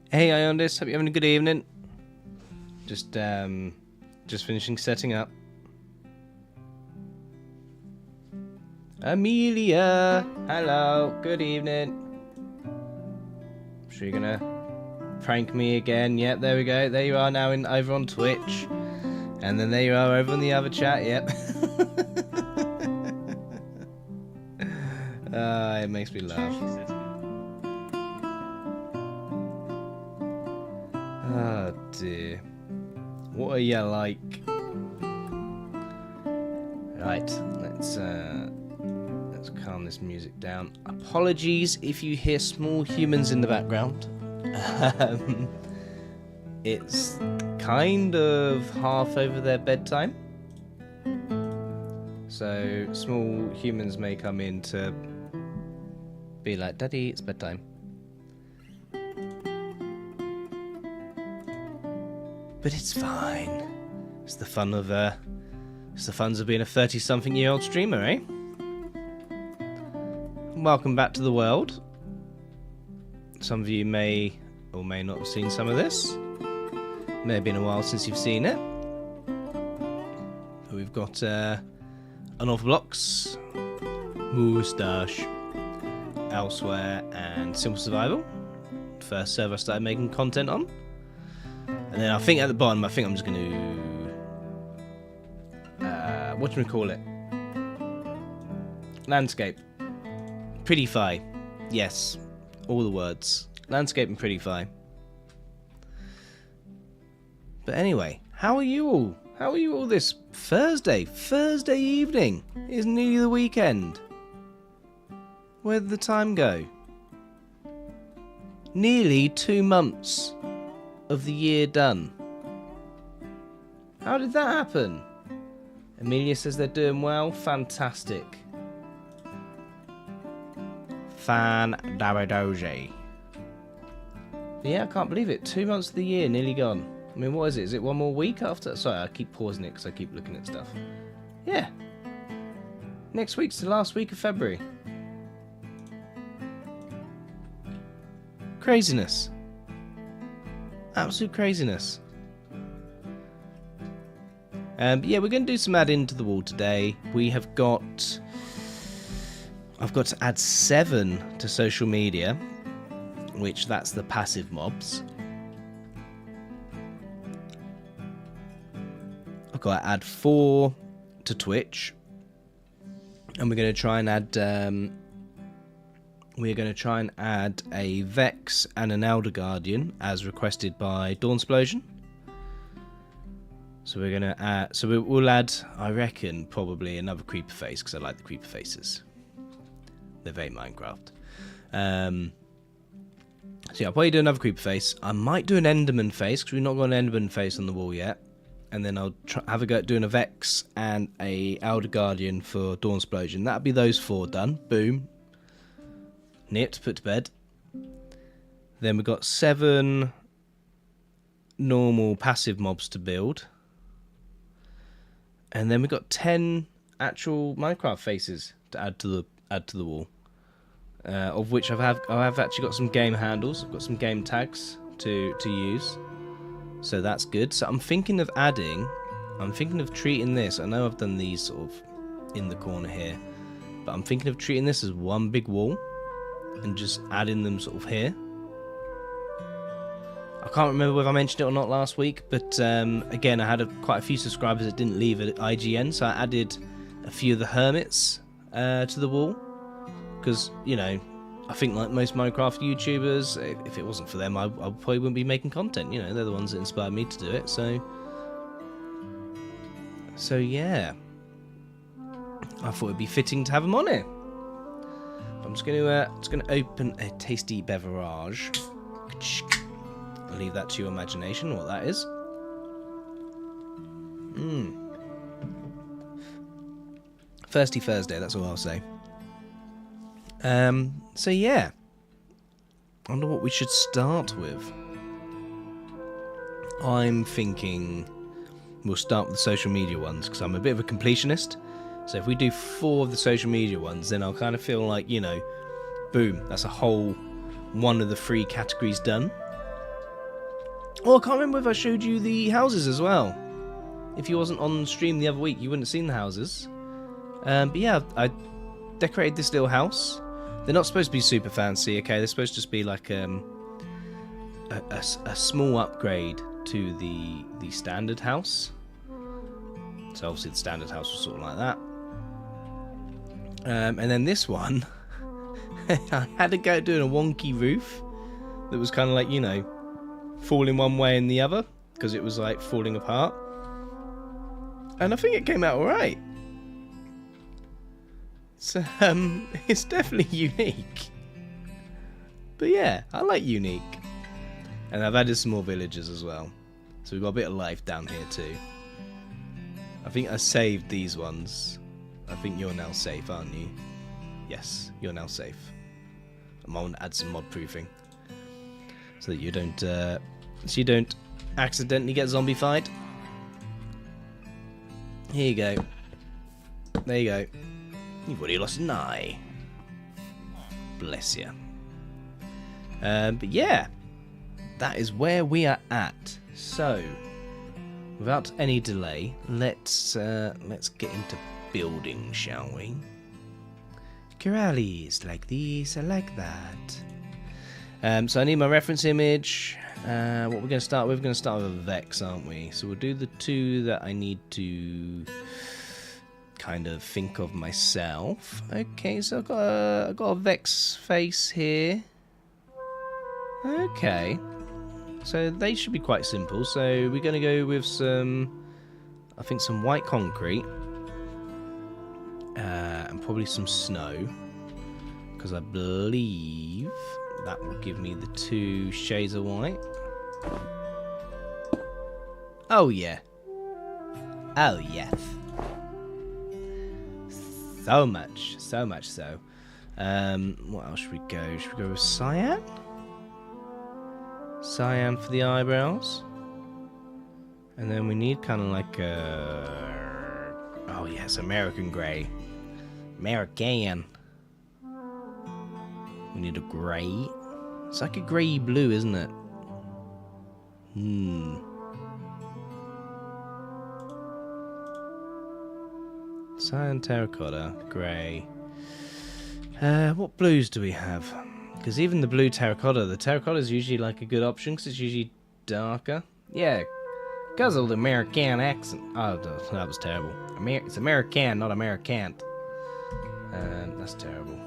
Hey Iondis, hope you're having a good evening. Just finishing setting up. Amelia, hello, good evening. I'm sure you're gonna prank me again. Yep, there we go. There you are now over on Twitch. And then there you are over on the other chat, yep. It makes me laugh. Oh dear. What are you like? Right, let's calm this music down. Apologies if you hear small humans in the background. It's kind of half over their bedtime. So small humans may come in to be like, Daddy, it's bedtime. But it's fine. It's the fun of being a 30-something-year-old streamer, eh? Welcome back to the world. Some of you may or may not have seen some of this. May have been a while since you've seen it. But we've got Unorthodox, Moustache, Elsewhere, and Simple Survival. First server I started making content on. And then I think at the bottom, I'm just going to... what do we call it? Landscape. Prettyfy. Yes. All the words. Landscape and Prettyfy. But anyway, how are you all? How are you all this Thursday evening? It's nearly the weekend. Where did the time go? Nearly 2 months of the year done. How did that happen? Amelia says they're doing well. Fantastic. Fan-daradoge. Yeah, I can't believe it. 2 months of the year nearly gone. I mean, what is it? Is it one more week after? Sorry, I keep pausing it because I keep looking at stuff. Yeah. Next week's the last week of February. Craziness. Absolute craziness. But yeah, we're going to do some add-in to the wall today. We have got... I've got to add 7 to social media, which that's the passive mobs. I've got to add 4 to Twitch. And we're going to try and add... we're going to try and add a Vex and an Elder Guardian as requested by Dawnsplosion. So we're going to add... So we'll add, I reckon, probably another Creeper Face, because I like the Creeper Faces. They're very Minecraft. So yeah, I'll probably do another Creeper Face. I might do an Enderman Face, because we've not got an Enderman Face on the wall yet. And then I'll have a go at doing a Vex and a Elder Guardian for Dawnsplosion. That'll be those 4 done. Boom. Knit, put to bed. Then we've got 7 normal passive mobs to build. And then we've got 10 actual Minecraft faces to add to the wall. Of which I have actually got some game handles. I've got some game tags to use. So that's good. So I'm thinking of treating this. I know I've done these sort of in the corner here. But I'm thinking of treating this as one big wall. And just adding them sort of here. I can't remember whether I mentioned it or not last week, but again, I had quite a few subscribers that didn't leave at IGN, so I added a few of the hermits to the wall. Because, you know, I think like most Minecraft YouTubers, if it wasn't for them, I probably wouldn't be making content. You know, they're the ones that inspired me to do it, so yeah. I thought it'd be fitting to have them on here. I'm just going to open a tasty beverage. I'll leave that to your imagination, what that is. Thirsty Thursday, that's all I'll say. So yeah. I wonder what we should start with. I'm thinking we'll start with the social media ones, because I'm a bit of a completionist. So if we do 4 of the social media ones, then I'll kind of feel like, you know, boom, that's a whole one of the 3 categories done. Oh, I can't remember if I showed you the houses as well. If you wasn't on stream the other week, you wouldn't have seen the houses. But yeah, I decorated this little house. They're not supposed to be super fancy, okay? They're supposed to just be like a small upgrade to the standard house. So obviously the standard house was sort of like that. And then this one, I had to go doing a wonky roof that was kind of like, you know, falling one way and the other because it was like falling apart. And I think it came out alright. So, it's definitely unique. But yeah, I like unique. And I've added some more villagers as well. So we've got a bit of life down here too. I think I saved these ones. I think you're now safe, aren't you? Yes, you're now safe. I'm going to add some mod proofing. So that you don't accidentally get zombified. Here you go. There you go. You've already lost an eye. Bless you. But yeah, that is where we are at. So, without any delay, let's get into building, shall we? Corrales like these, I like that. So I need my reference image. What we're going to start with? We're going to start with a Vex, aren't we? So we'll do the two that I need to kind of think of myself. Okay, so I've got a Vex face here. Okay, so they should be quite simple. So we're going to go with some, I think, some white concrete and probably some snow, because I believe that will give me the two shades of white. Oh yeah. Oh yes. So much so. What else should we go? Should we go with cyan? Cyan for the eyebrows. And then we need kind of like a... Oh yes, American grey. American. We need a grey. It's like a grey blue, isn't it? Cyan, terracotta, grey. What blues do we have? Because even the blue terracotta, the terracotta is usually like a good option because it's usually darker. Yeah, because of the American accent. Oh, that was terrible. It's American, not Americant. That's terrible.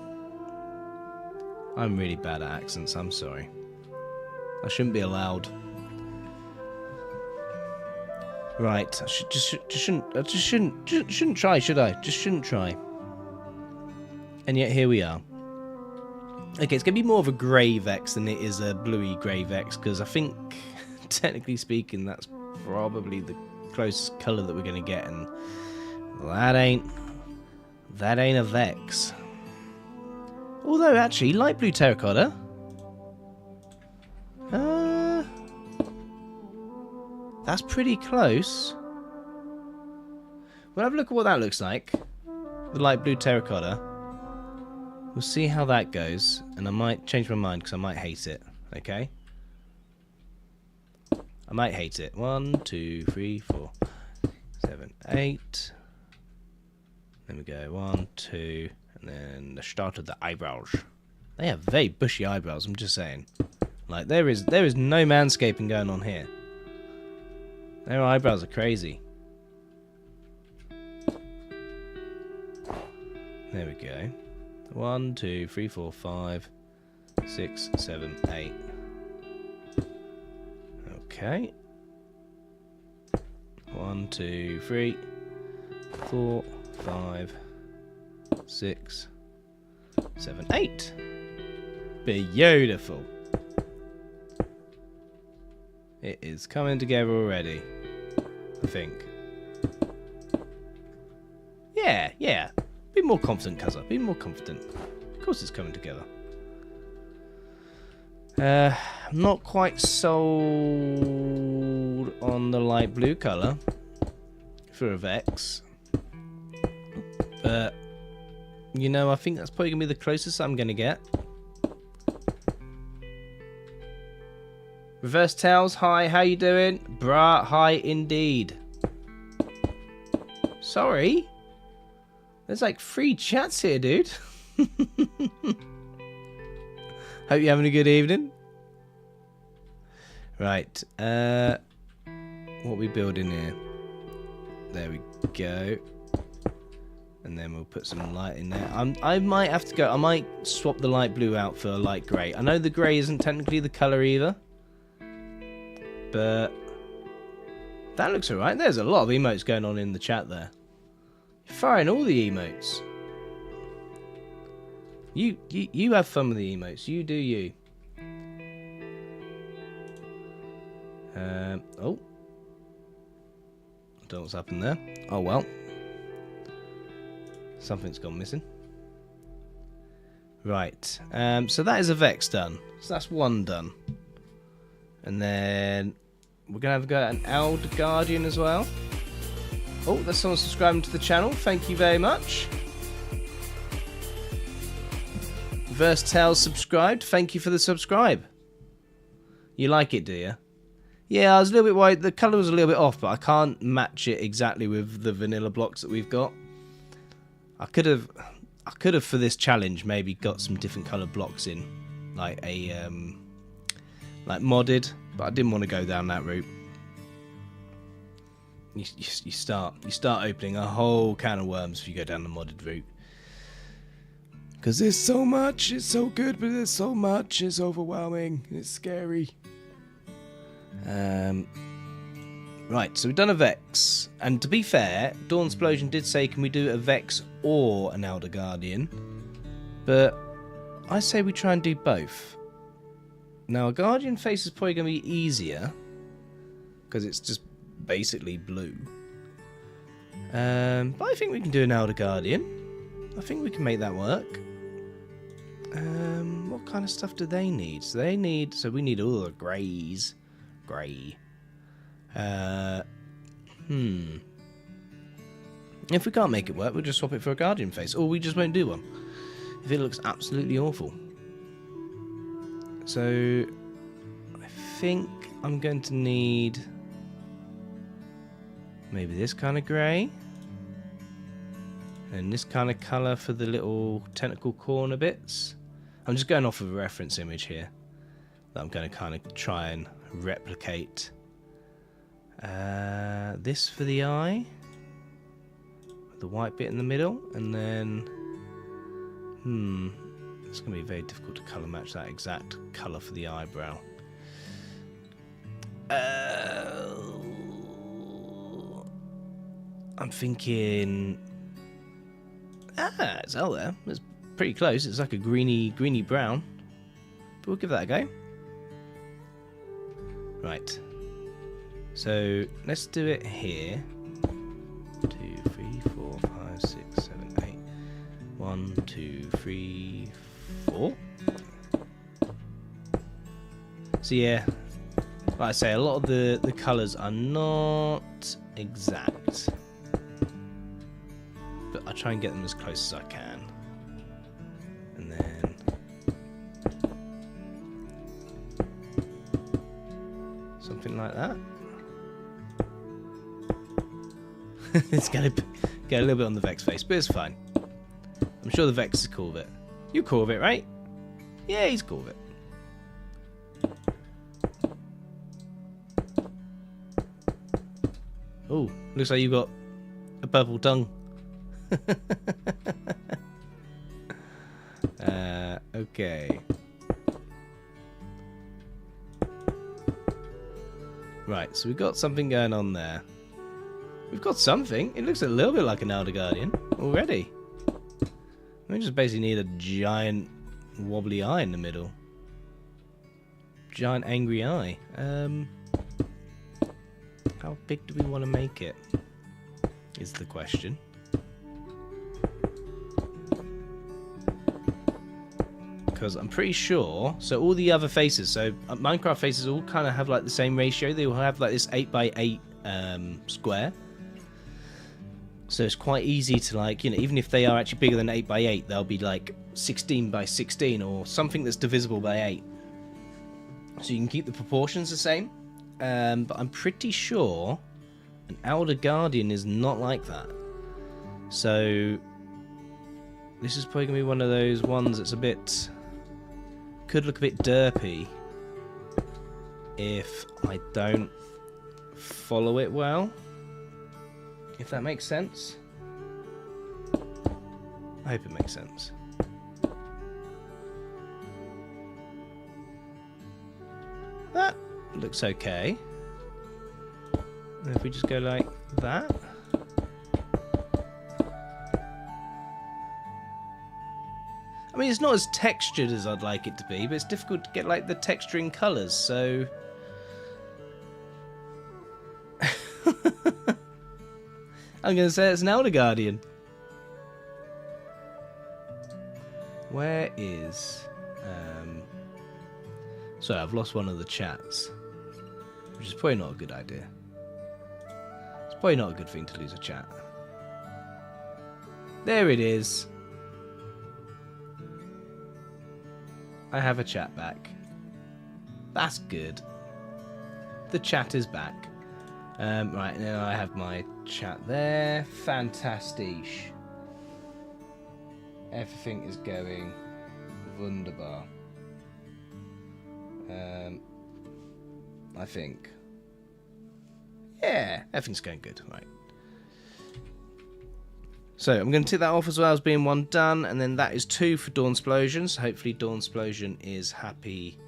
I'm really bad at accents, I'm sorry. I shouldn't be allowed. Right, I shouldn't try, should I? Just shouldn't try. And yet here we are. Okay, it's going to be more of a grey Vex than it is a bluey grey Vex, because I think, technically speaking, that's probably the closest colour that we're going to get, and that ain't a Vex. Although, actually, light blue terracotta. That's pretty close. We'll have a look at what that looks like. The light blue terracotta. We'll see how that goes, and I might change my mind because I might hate it. Okay? I might hate it. 1, 2, 3, 4, 7, 8. Then we go 1, 2, and then the start of the eyebrows. They have very bushy eyebrows. I'm just saying. Like there is no manscaping going on here. Their eyebrows are crazy. There we go. 1, 2, 3, 4, 5, 6, 7, 8. Okay. 1, 2, 3, 4, 5, 6, 7, 8. Beautiful. It is coming together already, I think. Yeah. Be more confident, Kazza. Be more confident. Of course it's coming together. I'm not quite sold on the light blue colour for a Vex. But, you know, I think that's probably going to be the closest I'm going to get. Reverse Tails, hi, how you doing? Brah, hi indeed. Sorry. There's like 3 chats here, dude. Hope you're having a good evening. Right, what are we building here? There we go. And then we'll put some light in there. I might have to go. I might swap the light blue out for a light grey. I know the grey isn't technically the colour either. But that looks alright. There's a lot of emotes going on in the chat there. You're firing all the emotes. You have fun with the emotes. You do you. Oh. I don't know what's happened there. Oh well. Something's gone missing. Right. So that is a Vex done. So that's one done. And then we're going to have a go at an Elder Guardian as well. Oh, there's someone subscribing to the channel. Thank you very much. Versatile subscribed. Thank you for the subscribe. You like it, do you? Yeah, I was a little bit worried. The colour was a little bit off, but I can't match it exactly with the vanilla blocks that we've got. I could have for this challenge maybe got some different coloured blocks in, like a like modded, but I didn't want to go down that route. You start opening a whole can of worms if you go down the modded route. Because there's so much, it's so good, but there's so much, it's overwhelming, it's scary. Right, so we've done a Vex, and to be fair, Dawn Explosion did say, can we do a Vex or an Elder Guardian? But I say we try and do both. Now, a Guardian face is probably going to be easier, because it's just basically blue. But I think we can do an Elder Guardian. I think we can make that work. What kind of stuff do they need? So we need all the greys. Grey. If we can't make it work, we'll just swap it for a Guardian face, or we just won't do one if it looks absolutely awful. So I think I'm going to need maybe this kind of grey and this kind of colour for the little tentacle corner bits. I'm just going off of a reference image here that I'm going to kind of try and replicate. This for the eye, the white bit in the middle, and then it's going to be very difficult to colour match that exact colour for the eyebrow. I'm thinking it's out there. It's pretty close. It's like a greeny brown, but we'll give that a go. Right, so let's do it here. 2, 3, 4, 5, 6, 7, 8. 1, 2, 3, 4. So yeah, like I say, a lot of the colours are not exact, but I try and get them as close as I can. And then something like that. It's going to get a little bit on the Vex face, but it's fine. I'm sure the Vex is cool with it. You're cool with it, right? Yeah, he's cool with it. Oh, looks like you've got a purple tongue. Okay. Right, so we've got something going on there. We've got something. It looks a little bit like an Elder Guardian already. We just basically need a giant wobbly eye in the middle. Giant angry eye. How big do we want to make it? Is the question. Because I'm pretty sure, so all the other faces, so Minecraft faces all kind of have like the same ratio. They all have like this 8x8 square. So it's quite easy to, like, you know, even if they are actually bigger than 8x8, they'll be like 16x16 or something that's divisible by 8. So you can keep the proportions the same, but I'm pretty sure an Elder Guardian is not like that. So this is probably going to be one of those ones that's a bit... could look a bit derpy if I don't follow it well. If that makes sense. I hope it makes sense. That looks okay. And if we just go like that. I mean, it's not as textured as I'd like it to be, but it's difficult to get like the texturing colours, so... I'm going to say it's an Elder Guardian. Where is... Sorry, I've lost one of the chats. Which is probably not a good idea. It's probably not a good thing to lose a chat. There it is. I have a chat back. That's good. The chat is back. Right, now I have my chat there. Fantastic. Everything is going wunderbar. I think. Yeah, everything's going good. Right. So I'm going to tick that off as well as being one done, and then that is 2 for Dawn Splosion. So hopefully Dawn Splosion is happy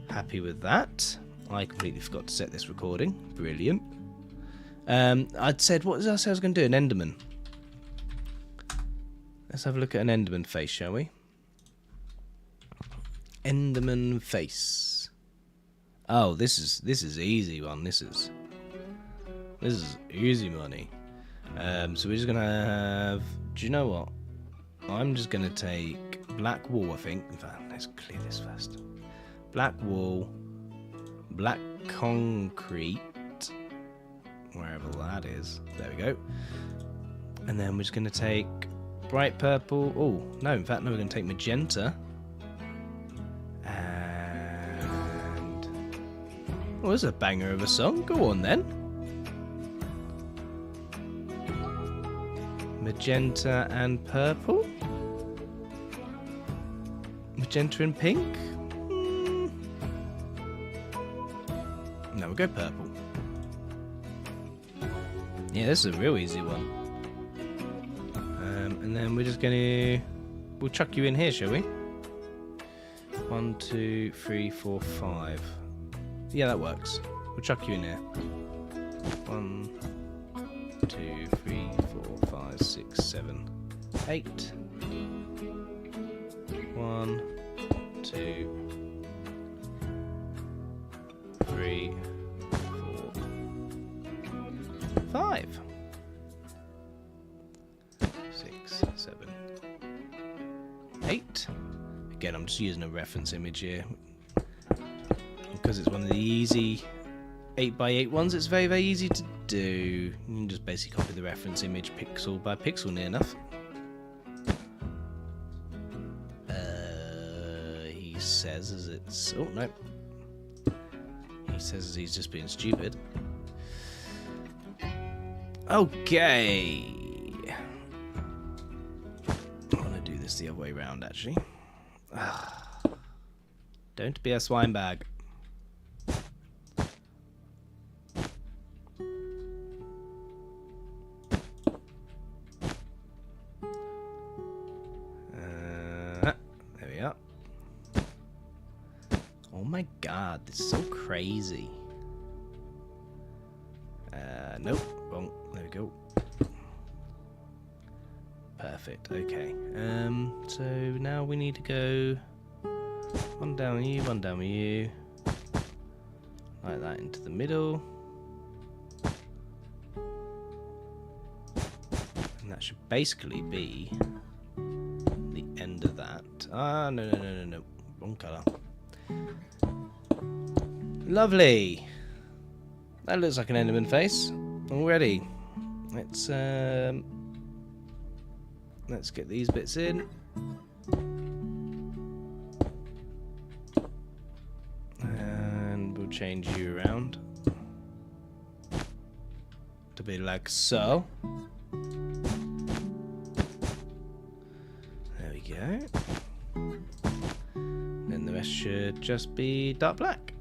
with that. I completely forgot to set this recording. Brilliant. I'd said, what did I say I was going to do? An Enderman. Let's have a look at an Enderman face, shall we? Enderman face. Oh, this is easy one. This is easy money. So we're just gonna have. Do you know what? I'm just gonna take black wool. I think. In fact, let's clear this first. Black wool, black concrete, wherever that is. There we go. And then we're just gonna take bright purple. Oh no! In fact, no. We're gonna take magenta. Well, this is a banger of a song. Go on then. Magenta and purple. Magenta and pink. No, we'll go purple. Yeah, this is a real easy one. And then we're just gonna... We'll chuck you in here, shall we? 1, 2, 3, 4, 5. Yeah, that works. We'll chuck you in here. 1, 2, 3, 4, 5, 6, 7, 8. 1, 2, 3, 4, 5. 6, 7, 8. Again, I'm just using a reference image here. Because it's one of the easy 8x8 ones, it's very, very easy to do. You can just basically copy the reference image pixel by pixel near enough. He says as it's... Oh, no. He says as he's just being stupid. Okay. I want to do this the other way around, actually. Don't be a swine bag. There we are. Oh my god, this is so crazy. Nope, wrong. There we go. Perfect, okay. So now we need to go one down with you, one down with you. Like that into the middle. And that should basically be the end of that. Ah, no. Wrong colour. Lovely. That looks like an Enderman face already. Let's get these bits in. change you around to be like so. There we go. Then the rest should just be dark black.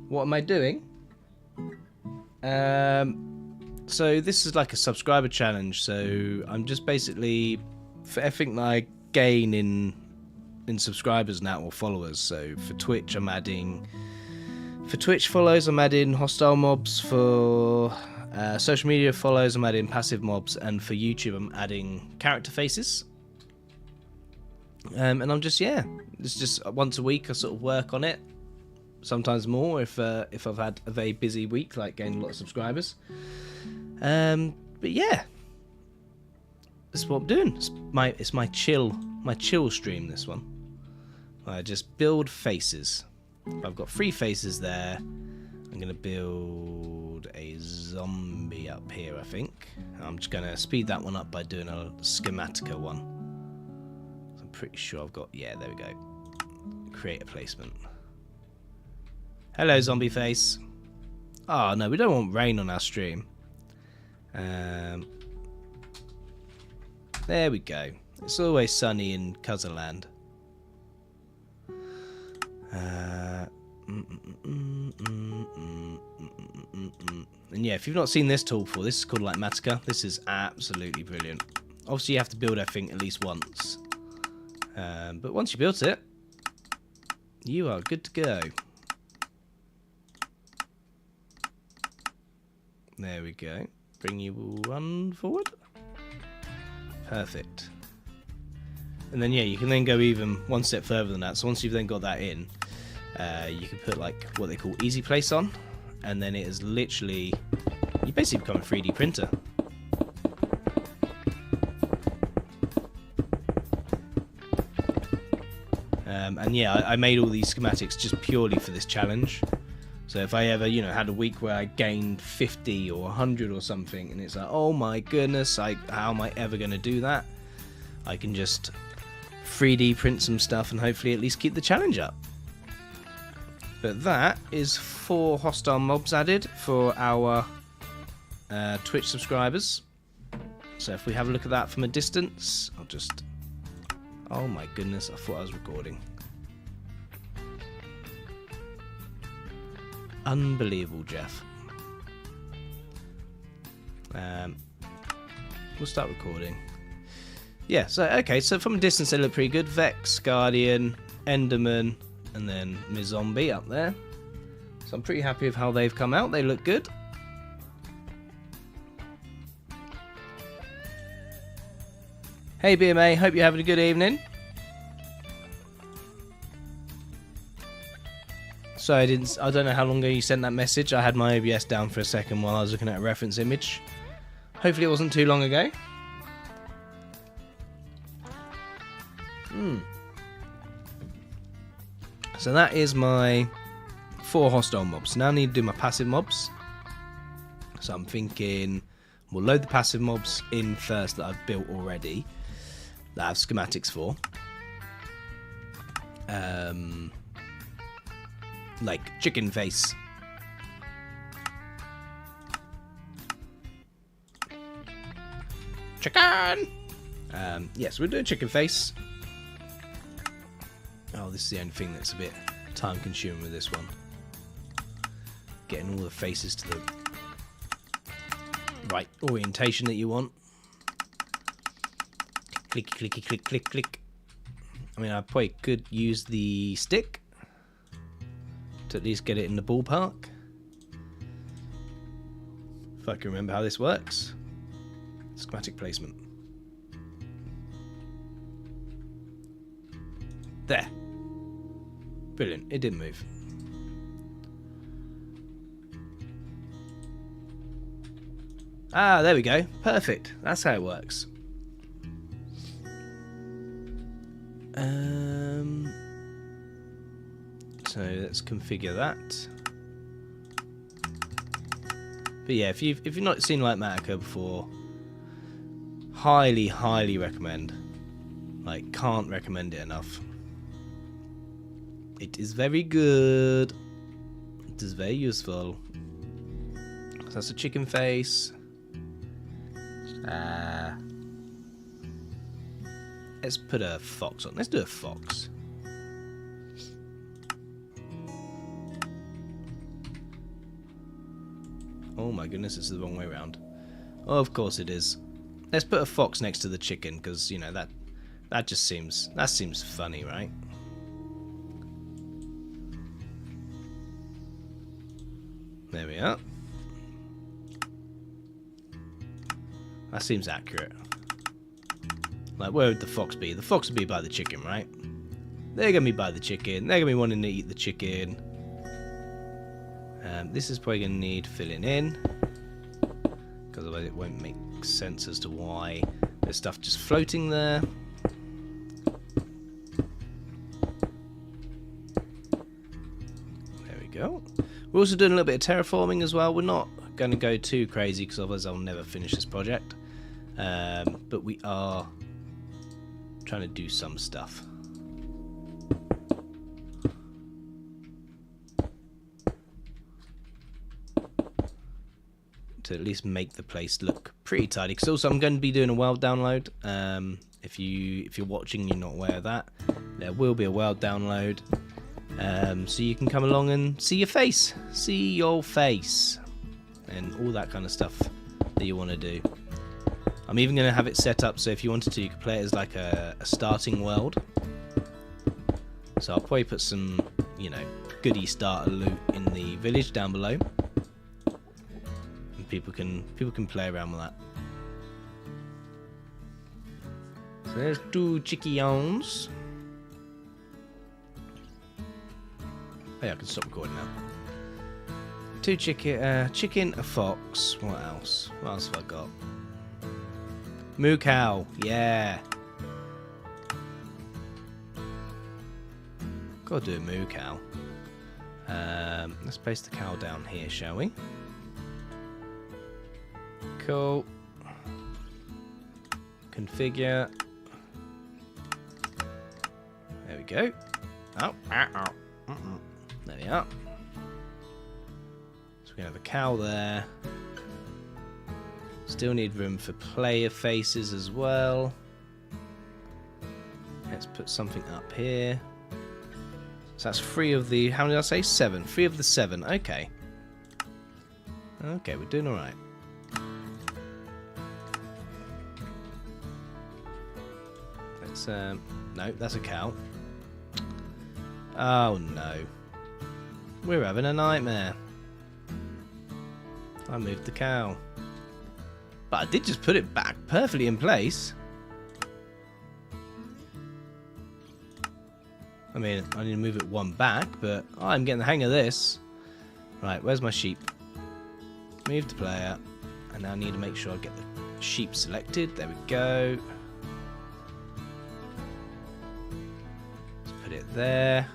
What am I doing? So this is like a subscriber challenge. So I'm just basically, for everything that I gain in subscribers now or followers. So for Twitch, I'm adding, for Twitch follows, I'm adding hostile mobs. For social media follows, I'm adding passive mobs, and for YouTube, I'm adding character faces. And I'm just, yeah, it's just once a week I sort of work on it. Sometimes more if I've had a very busy week, like gaining a lot of subscribers. But yeah, that's what I'm doing. It's my chill stream. This one, I just build faces. I've got 3 faces there. I'm gonna build a zombie up here. I think I'm just gonna speed that one up by doing a Schematica one. I'm pretty sure I've got, yeah, there we go. Create a placement. Hello, zombie face. Oh no, we don't want rain on our stream. There we go. It's always sunny in Cuzzaland. And yeah, if you've not seen this tool before, this is called Litematica. This is absolutely brilliant. Obviously, you have to build everything at least once. But once you built it, you are good to go. There we go. Bring you one forward. Perfect. And then, yeah, you can then go even one step further than that. So once you've then got that in, you can put like what they call easy place on. And then it is literally, you basically become a 3D printer. And yeah, I made all these schematics just purely for this challenge. So if I ever, had a week where I gained 50 or 100 or something, and it's like, oh my goodness, how am I ever going to do that? I can just 3D print some stuff and hopefully at least keep the challenge up. But that is 4 hostile mobs added for our Twitch subscribers. So if we have a look at that from a distance, I'll just... Oh my goodness, I thought I was recording. Unbelievable, Jeff. We'll start recording. Yeah, so, okay, so from a distance they look pretty good. Vex, Guardian, Enderman, and then Mizombie up there. So I'm pretty happy with how they've come out. They look good. Hey BMA, hope you're having a good evening. So I don't know how long ago you sent that message. I had my OBS down for a second while I was looking at a reference image. Hopefully it wasn't too long ago. So that is my 4 hostile mobs. Now I need to do my passive mobs. So I'm thinking we'll load the passive mobs in first that I've built already, that I have schematics for. Like chicken face. Chicken! Yes, we'll do a chicken face. Oh, this is the only thing that's a bit time consuming with this one. Getting all the faces to the right orientation that you want. Clicky, clicky, click, click, click. I mean, I probably could use the stick to at least get it in the ballpark. If I can remember how this works. Schematic placement. There. Brilliant. It didn't move. Ah, there we go. Perfect. That's how it works. So let's configure that. But yeah, if you've not seen Litematica before, highly recommend. Like, can't recommend it enough. It is very good. It is very useful. So that's a chicken face. Let's put a fox on. Let's do a fox. Oh my goodness, it's the wrong way around. Oh, of course it is. Let's put a fox next to the chicken, because, you know, that just seems funny, right? There we are. That seems accurate. Like, where would the fox be? The fox would be by the chicken, right? They're going to be by the chicken. They're going to be wanting to eat the chicken. This is probably going to need filling in, because otherwise it won't make sense as to why there's stuff just floating there. There we go. We're also doing a little bit of terraforming as well. We're not going to go too crazy, because otherwise I'll never finish this project. But we are trying to do some stuff. To at least make the place look pretty tidy. Because also I'm going to be doing a world download. If you're watching, you're not aware of that, there will be a world download. So you can come along and see your face, and all that kind of stuff that you want to do. I'm even going to have it set up so if you wanted to, you could play it as like a starting world. So I'll probably put some, you know, goodie starter loot in the village down below. People can play around with that. So there's 2 chickens. Oh yeah, I can stop recording now. 2 chicken, a fox. What else? What else have I got? Moo cow, yeah. Gotta do a moo cow. Let's place the cow down here, shall we? Cool. Configure. There we go. Oh, there we are. So we can have a cow there. Still need room for player faces as well. Let's put something up here. So that's 3 of the... How many did I say? 7. 3 of the 7. Okay. Okay, we're doing alright. Let's... No, that's a cow. Oh no. We're having a nightmare. I moved the cow. But I did just put it back perfectly in place. I mean, I need to move it 1 back, but I'm getting the hang of this. Right, where's my sheep? Move the player. And now I need to make sure I get the sheep selected. There we go. Let's put it there.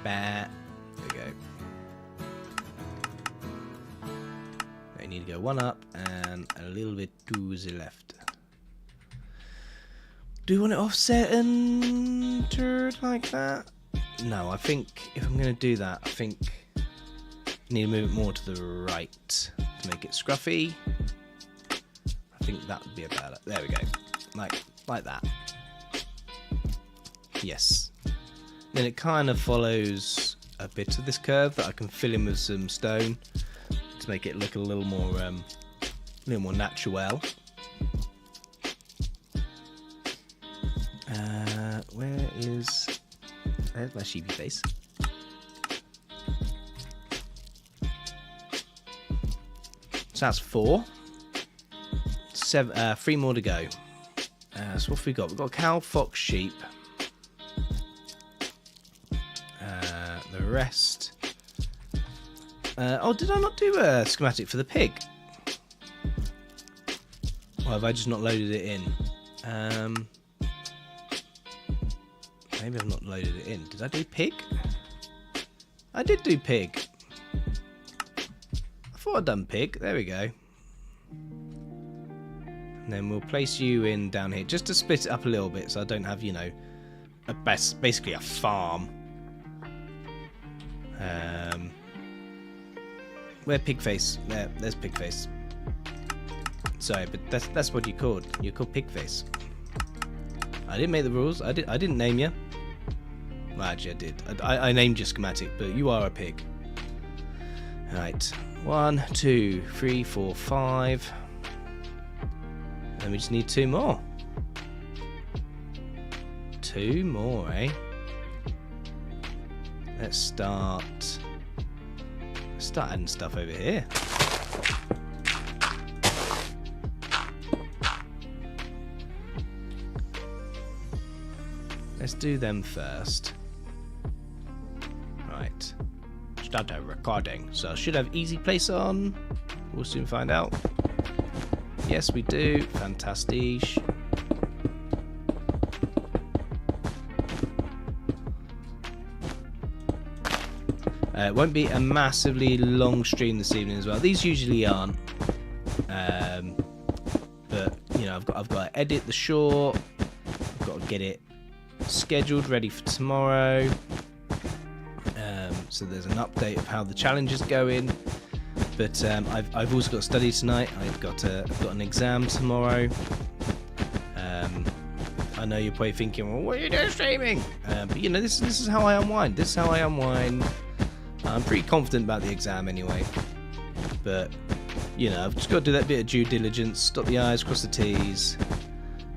There we go. I need to go 1 up and a little bit to the left. Do you want it offset and like that? No, I think if I'm going to do that, I think I need to move it more to the right to make it scruffy. I think that would be about it. There we go. Like that. Yes. Then it kind of follows a bit of this curve that I can fill in with some stone to make it look a little more natural. There's my sheepy face. So that's 4. 3 more to go. So what have we got? We've got cow, fox, sheep. The rest. Oh, did I not do a schematic for the pig? Or have I just not loaded it in? Maybe I've not loaded it in. Did I do pig? I did do pig. I thought I'd done pig. There we go. And then we'll place you in down here just to split it up a little bit so I don't have, you know, basically a farm. Where Pigface? There's Pigface. Sorry, but that's what you're called. You're called Pigface. I didn't make the rules. I didn't name you. Well, actually, I did. I named your schematic, but you are a pig. Right. 1, 2, 3, 4, 5. And we just need 2 more. 2 more, eh? Let's start adding stuff over here. Let's do them first. Right. Start recording. So I should have easy place on. We'll soon find out. Yes, we do. Fantastic. It won't be a massively long stream this evening as well. These usually aren't. But you know, I've got to edit the short. I've got to get it scheduled, ready for tomorrow. So there's an update of how the challenge is going. But I've also got to study tonight. I've got an exam tomorrow. I know you're probably thinking, well, what are you doing streaming? But you know, this is how I unwind. This is how I unwind. I'm pretty confident about the exam anyway. But you know, I've just got to do that bit of due diligence, dot the I's, cross the T's,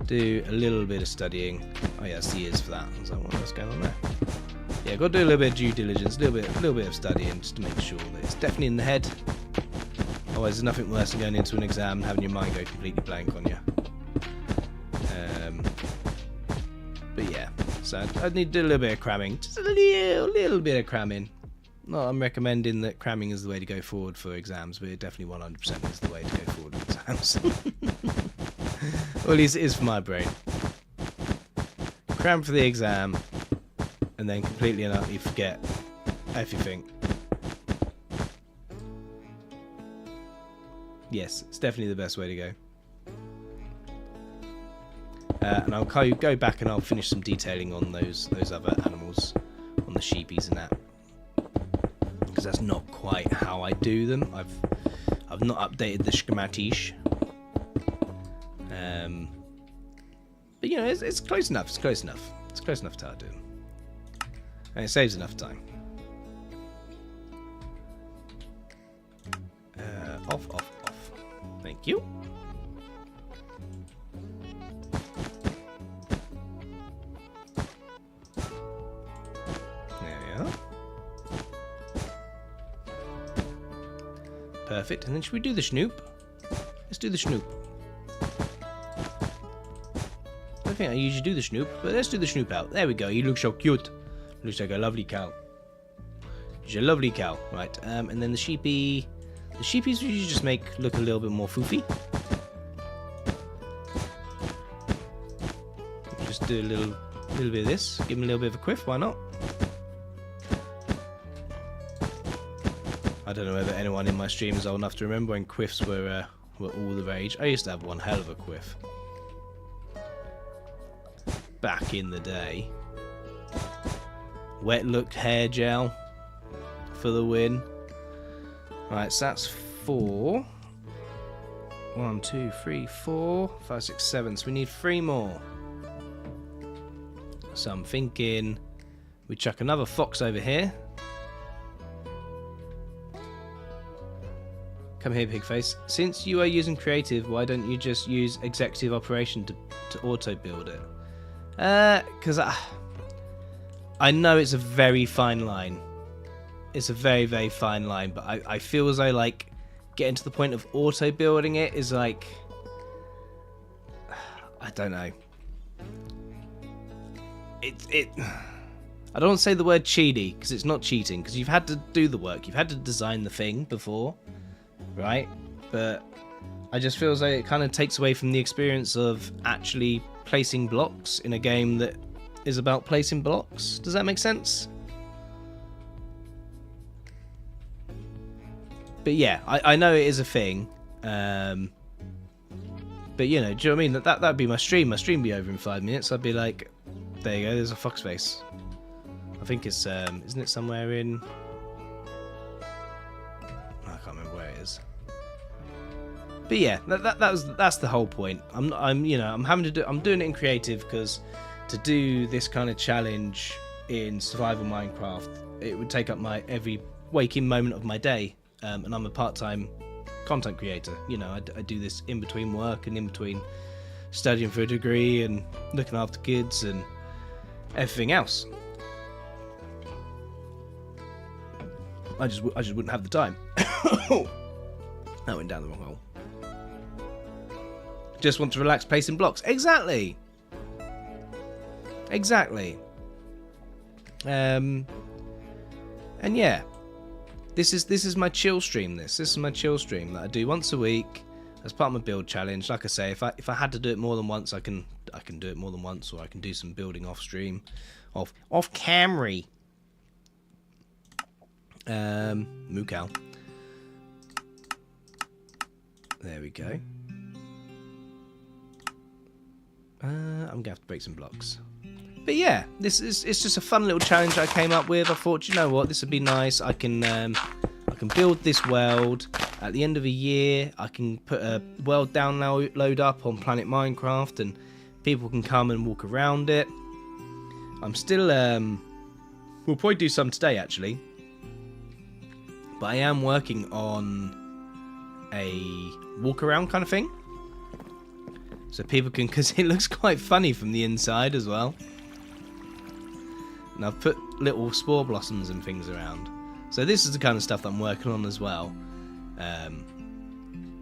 do a little bit of studying. Oh yeah, it's the years for that. I was like, what's going on there? Yeah, got to do a little bit of due diligence, a little bit of studying, just to make sure that it's definitely in the head. Otherwise, there's nothing worse than going into an exam and having your mind go completely blank on you. But yeah, so I need to do a little bit of cramming, just a little bit of cramming. Not I'm recommending that cramming is the way to go forward for exams, but it definitely 100% is the way to go forward for exams. Or at least it is for my brain. Cram for the exam, and then completely and utterly forget everything. Yes, it's definitely the best way to go. And I'll go back and I'll finish some detailing on those other animals, on the sheepies and that, because that's not quite how I do them. I've not updated the schematic. But you know, it's close enough. It's close enough. It's close enough to how I do them, and it saves enough time. Off. Thank you. There we are. Perfect. And then should we do the snoop? Let's do the snoop. I think I usually do the snoop, but let's do the snoop out. There we go. He looks so cute. Looks like a lovely cow. He's a lovely cow. Right. And then the sheepy. The sheepies we usually just make look a little bit more foofy. Just do a little bit of this. Give him a little bit of a quiff. Why not? I don't know whether anyone in my stream is old enough to remember when quiffs were all the rage. I used to have one hell of a quiff back in the day. Wet look hair gel for the win. Right, so that's 4. 1, 2, 3, 4, 5, 6, 7. So we need 3 more. So I'm thinking we chuck another fox over here. Come here, Pigface. Since you are using creative, why don't you just use executive operation to auto build it? Because I know it's a very fine line. It's a very, very fine line, but I feel as though like getting to the point of auto building it is like, I don't know. I don't want to say the word cheaty, because it's not cheating, because you've had to do the work, you've had to design the thing before, right? But I just feel as though it kind of takes away from the experience of actually placing blocks in a game that is about placing blocks. Does that make sense? But yeah, I know it is a thing. But you know, do you know what I mean? That'd be my stream. My stream would be over in 5 minutes. I'd be like, there you go. There's a fox face. I think it's isn't it somewhere in? I can't remember where it is. But yeah, that's the whole point. I'm doing it in creative because to do this kind of challenge in survival Minecraft, it would take up my every waking moment of my day. And I'm a part-time content creator. You know, I do this in between work and in between studying for a degree and looking after kids and everything else. I just wouldn't have the time. That went down the wrong hole. Just want to relax placing blocks. Exactly. And yeah. This is my chill stream. This is my chill stream that I do once a week as part of my build challenge. Like I say, if I had to do it more than once, I can do it more than once, or I can do some building off stream, off Camry. Moo cow. There we go. I'm gonna have to break some blocks. But yeah, it's just a fun little challenge I came up with. I thought, you know what, this would be nice. I can build this world. At the end of a year, I can put a world download up on Planet Minecraft, and people can come and walk around it. I'm still we'll probably do some today actually, but I am working on a walk around kind of thing, so people can, because it looks quite funny from the inside as well. And I've put little spore blossoms and things around. So this is the kind of stuff that I'm working on as well,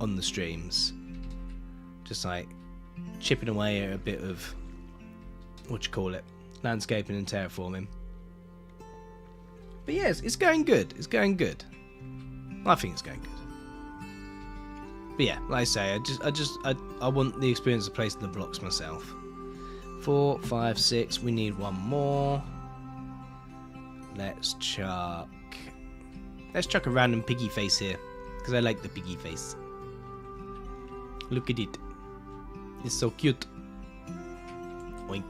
on the streams. Just like chipping away at a bit of, landscaping and terraforming. But yes, it's going good. It's going good. I think it's going good. But yeah, like I say, I want the experience of placing the blocks myself. 4, 5, 6. We need one more. Let's chuck a random piggy face here, because I like the piggy face. Look at it. It's so cute. Oink.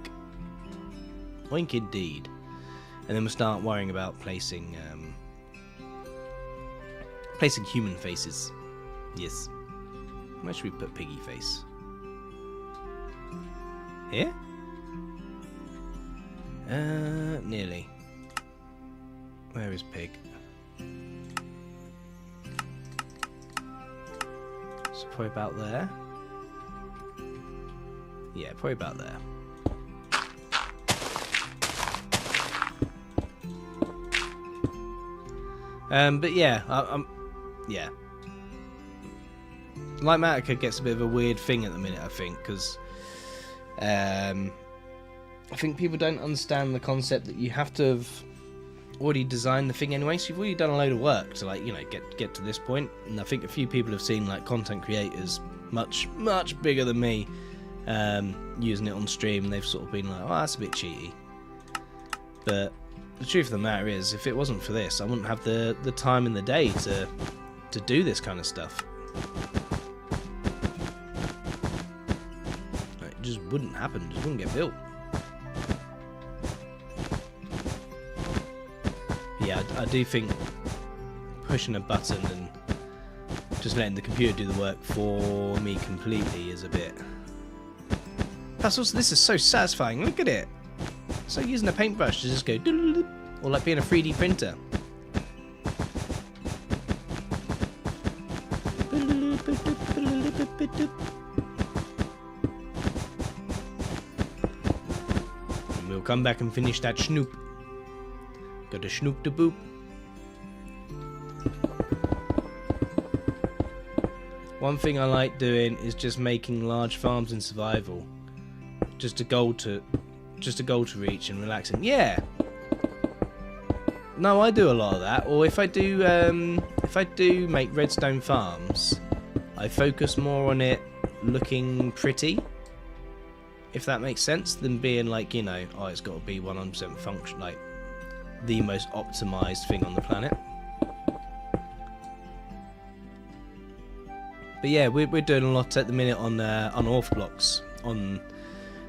Oink indeed. And then we'll start worrying about placing human faces. Yes. Where should we put piggy face? Here? Nearly. Where is pig? So probably about there. Yeah, probably about there. But yeah, yeah. Litematica gets a bit of a weird thing at the minute, I think, because I think people don't understand the concept that you have to have already designed the thing anyway, so you've already done a load of work to, like, you know, get to this point. And I think a few people have seen, like, content creators much bigger than me using it on stream, and they've sort of been like, oh, that's a bit cheaty. But the truth of the matter is, if it wasn't for this, I wouldn't have the time in the day to do this kind of stuff. It just wouldn't happen. It just wouldn't get built. Yeah, I do think pushing a button and just letting the computer do the work for me completely is a bit... Plus also, this is so satisfying. Look at it. It's like using a paintbrush to just go doodle-doodle, or like being a 3D printer. And we'll come back and finish that snoop. Got to snoop the boop. One thing I like doing is just making large farms in survival. Just a goal to reach and relaxing. Yeah. No, I do a lot of that. Or if I do make redstone farms, I focus more on it looking pretty, if that makes sense, than being like, you know, oh, it's got to be 100% function, like the most optimized thing on the planet. But yeah, we're doing a lot at the minute on Orthblocks, on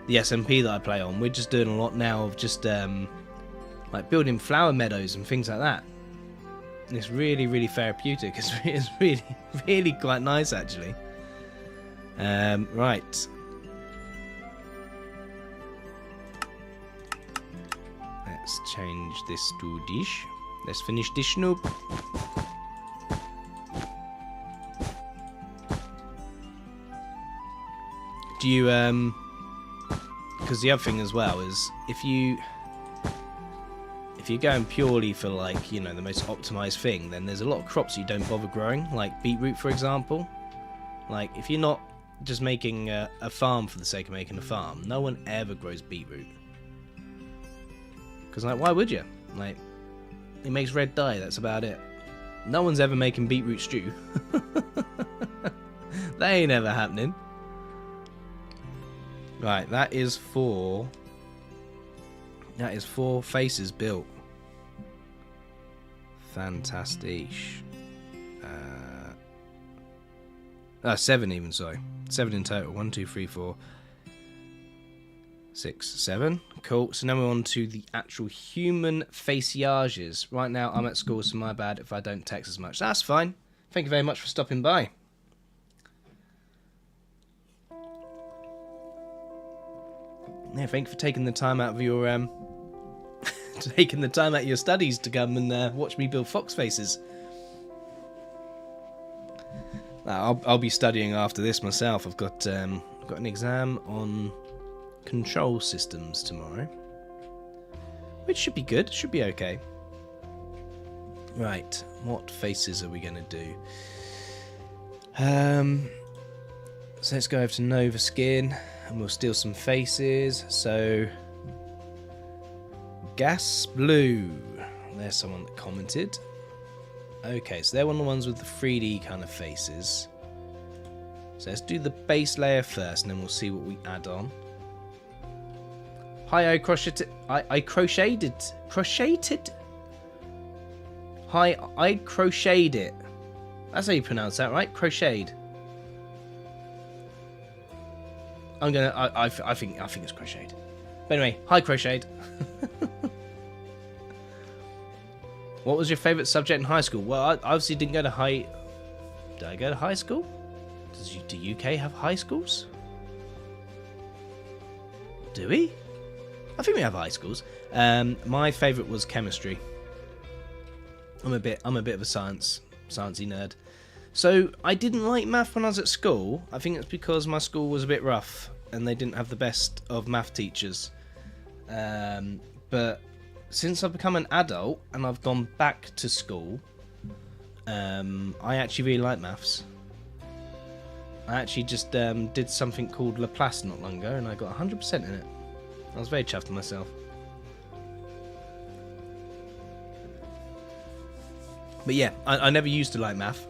the SMP that I play on. We're just doing a lot now of just like building flower meadows and things like that. And it's really, really therapeutic. It's really, really quite nice actually. Right. Let's change this to dish. Let's finish dish, noob. Do you because the other thing as well is if you're going purely for, like, you know, the most optimized thing, then there's a lot of crops you don't bother growing, like beetroot for example. Like if you're not just making a farm for the sake of making a farm, no one ever grows beetroot. Because, like, why would you? Like, it makes red dye, that's about it. No one's ever making beetroot stew. That ain't ever happening. Right, that is 4 faces built. Fantastic. 7 even, sorry. 7 in total. 1, 2, 3, 4, 6, 7. Cool. So now we're on to the actual human faciages. Right now I'm at school, so my bad if I don't text as much. That's fine. Thank you very much for stopping by. Yeah, thank you for taking the time out of your your studies to come and watch me build fox faces. I'll be studying after this myself. I've got an exam on control systems tomorrow, which should be good. Should be okay. Right, what faces are we gonna do? So let's go over to Nova Skin and we'll steal some faces. So Gas Blue, there's someone that commented. Okay, so they're one of the ones with the 3D kind of faces. So let's do the base layer first, and then we'll see what we add on. Hi, I crocheted. Hi, I crocheted it. That's how you pronounce that, right? Crocheted. I think it's crocheted. But anyway, hi, crocheted. What was your favourite subject in high school? Well, I obviously didn't go to high... Did I go to high school? Does the UK have high schools? Do we? I think we have high schools. My favourite was chemistry. I'm a bit of a sciencey nerd. So I didn't like math when I was at school. I think it's because my school was a bit rough and they didn't have the best of math teachers. But since I've become an adult and I've gone back to school, I actually really like maths. I actually just did something called Laplace not long ago and I got 100% in it. I was very chuffed with myself. But yeah, I never used to like math.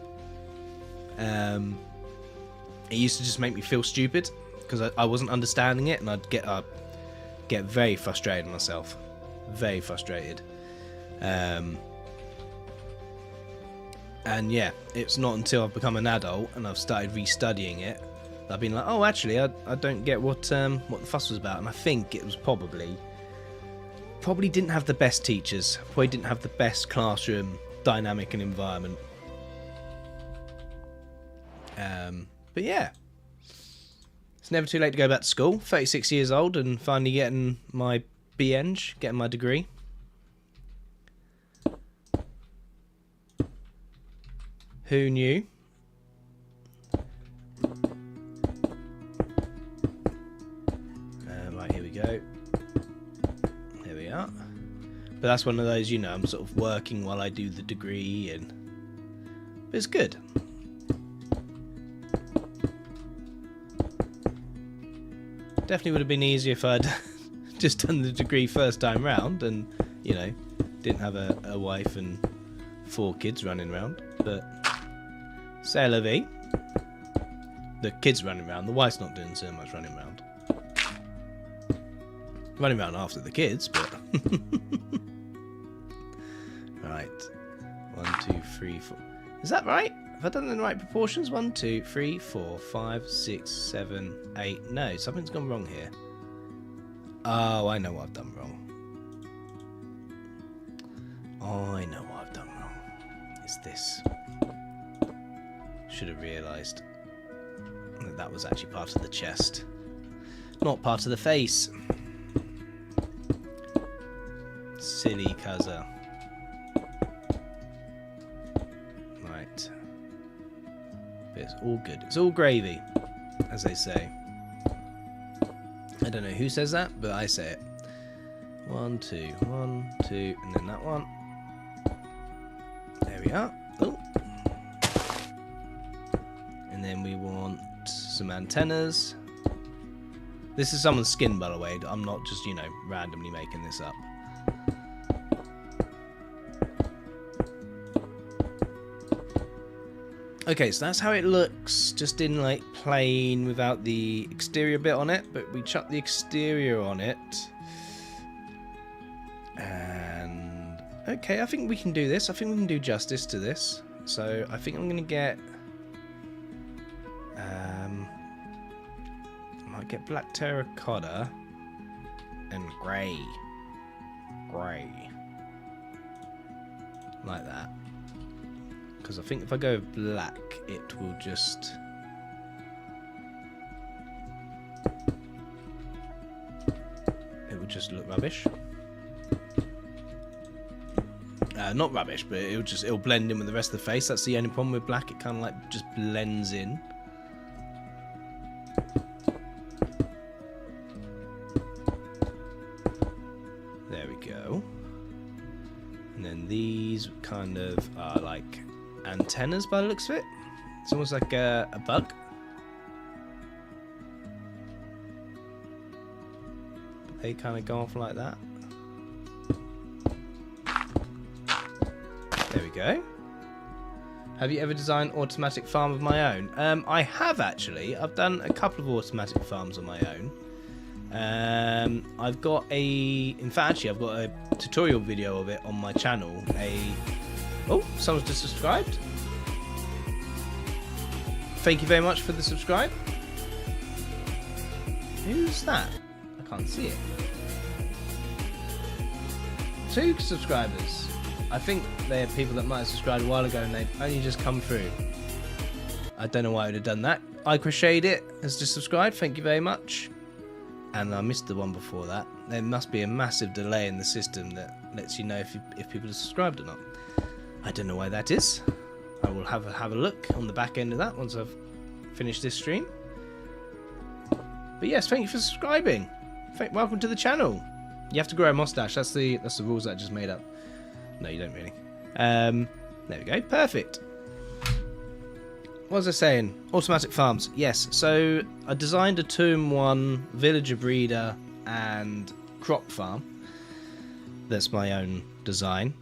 It used to just make me feel stupid because I wasn't understanding it, and I'd get very frustrated myself. Very frustrated. And yeah, it's not until I've become an adult and I've started restudying it that I've been like, oh, actually, I don't get what the fuss was about. And I think it was probably didn't have the best teachers. Probably didn't have the best classroom dynamic and environment. But yeah, it's never too late to go back to school. 36 years old and finally getting my BEng, getting my degree. Who knew? Right, here we go. Here we are. But that's one of those, you know, I'm sort of working while I do the degree, but it's good. Definitely would have been easier if I'd just done the degree first time round and, you know, didn't have a wife and 4 kids running around. But c'est la vie. The kids running around, the wife's not doing so much running around. Running around after the kids, but... Right. 1, 2, 3, 4. Is that right? Have I done it in the right proportions? 1, 2, 3, 4, 5, 6, 7, 8. No, something's gone wrong here. Oh, I know what I've done wrong. I know what I've done wrong. It's this. Should have realised that that was actually part of the chest, not part of the face. Silly cuzzer. Right. But it's all good. It's all gravy, as they say. I don't know who says that, but I say it. 1, 2, 1, 2, and then that one. There we are. Oh. And then we want some antennas. This is someone's skin, by the way. I'm not just, you know, randomly making this up. Okay, so that's how it looks, just in like plain without the exterior bit on it, but we chuck the exterior on it. And okay, I think we can do this. I think we can do justice to this. So I think I'm gonna get I might get black terracotta and grey. Like that. Because I think if I go black, it will just... it will just look rubbish. Not rubbish, but it'll blend in with the rest of the face. That's the only problem with black. It kind of like just blends in. There we go. And then these kind of are like antennas by the looks of it. It's almost like a bug. But they kind of go off like that. There we go. Have you ever designed automatic farm of my own? I have actually. I've done a couple of automatic farms on my own. I've got in fact, actually, I've got a tutorial video of it on my channel. Oh, someone's just subscribed. Thank you very much for the subscribe. Who's that? I can't see it. 2 subscribers. I think they're people that might have subscribed a while ago and they've only just come through. I don't know why I would have done that. I Crocheted It has just subscribed. Thank you very much. And I missed the one before that. There must be a massive delay in the system that lets you know if people have subscribed or not. I don't know why that is. I will have a look on the back end of that once I've finished this stream. But yes, thank you for subscribing. Welcome to the channel. You have to grow a mustache. That's the rules that I just made up. No, you don't really. There we go. Perfect. What was I saying? Automatic farms. Yes. So I designed a 2-in-1 villager breeder and crop farm. That's my own design.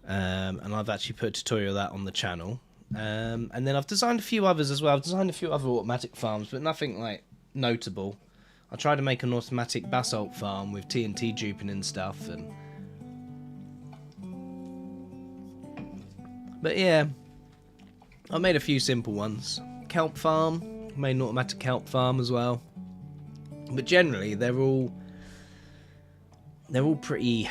And I've actually put a tutorial of that on the channel. And then I've designed a few others as well. I've designed a few other automatic farms, but nothing like notable. I tried to make an automatic basalt farm with TNT duping and stuff. But yeah, I made a few simple ones. Kelp farm, made an automatic kelp farm as well. But generally, they're all pretty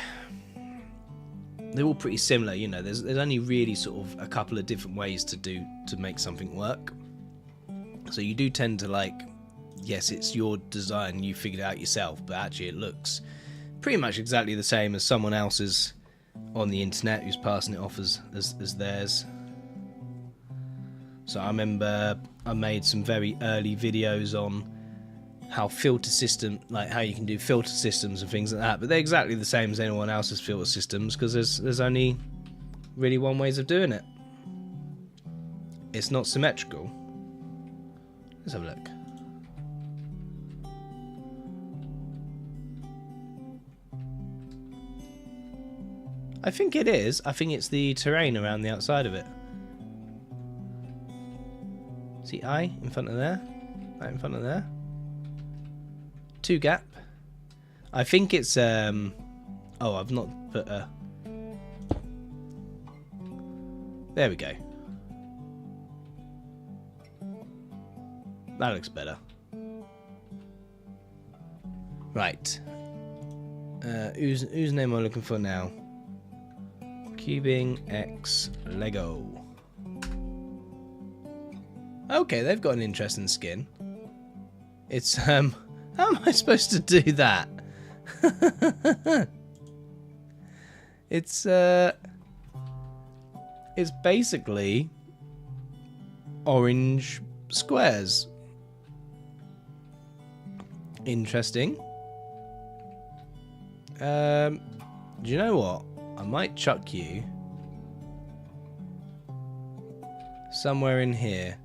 similar. You know, there's only really sort of a couple of different ways to make something work. So you do tend to like, yes, it's your design, you figured it out yourself, but actually it looks pretty much exactly the same as someone else's on the internet who's passing it off as theirs. So I remember I made some very early videos on how how you can do filter systems and things like that, but they're exactly the same as anyone else's filter systems because there's only really one ways of doing it. It's not symmetrical. Let's have a look. I think it is. I think it's the terrain around the outside of it. See eye in front of there? Right in front of there. 2 gap. I think it's oh, I've not put a... There we go. That looks better. Right. Whose name am I looking for now? Cubing X Lego. Okay, they've got an interesting skin. It's how am I supposed to do that? It's basically orange squares. Interesting. Do you know what? I might chuck you somewhere in here.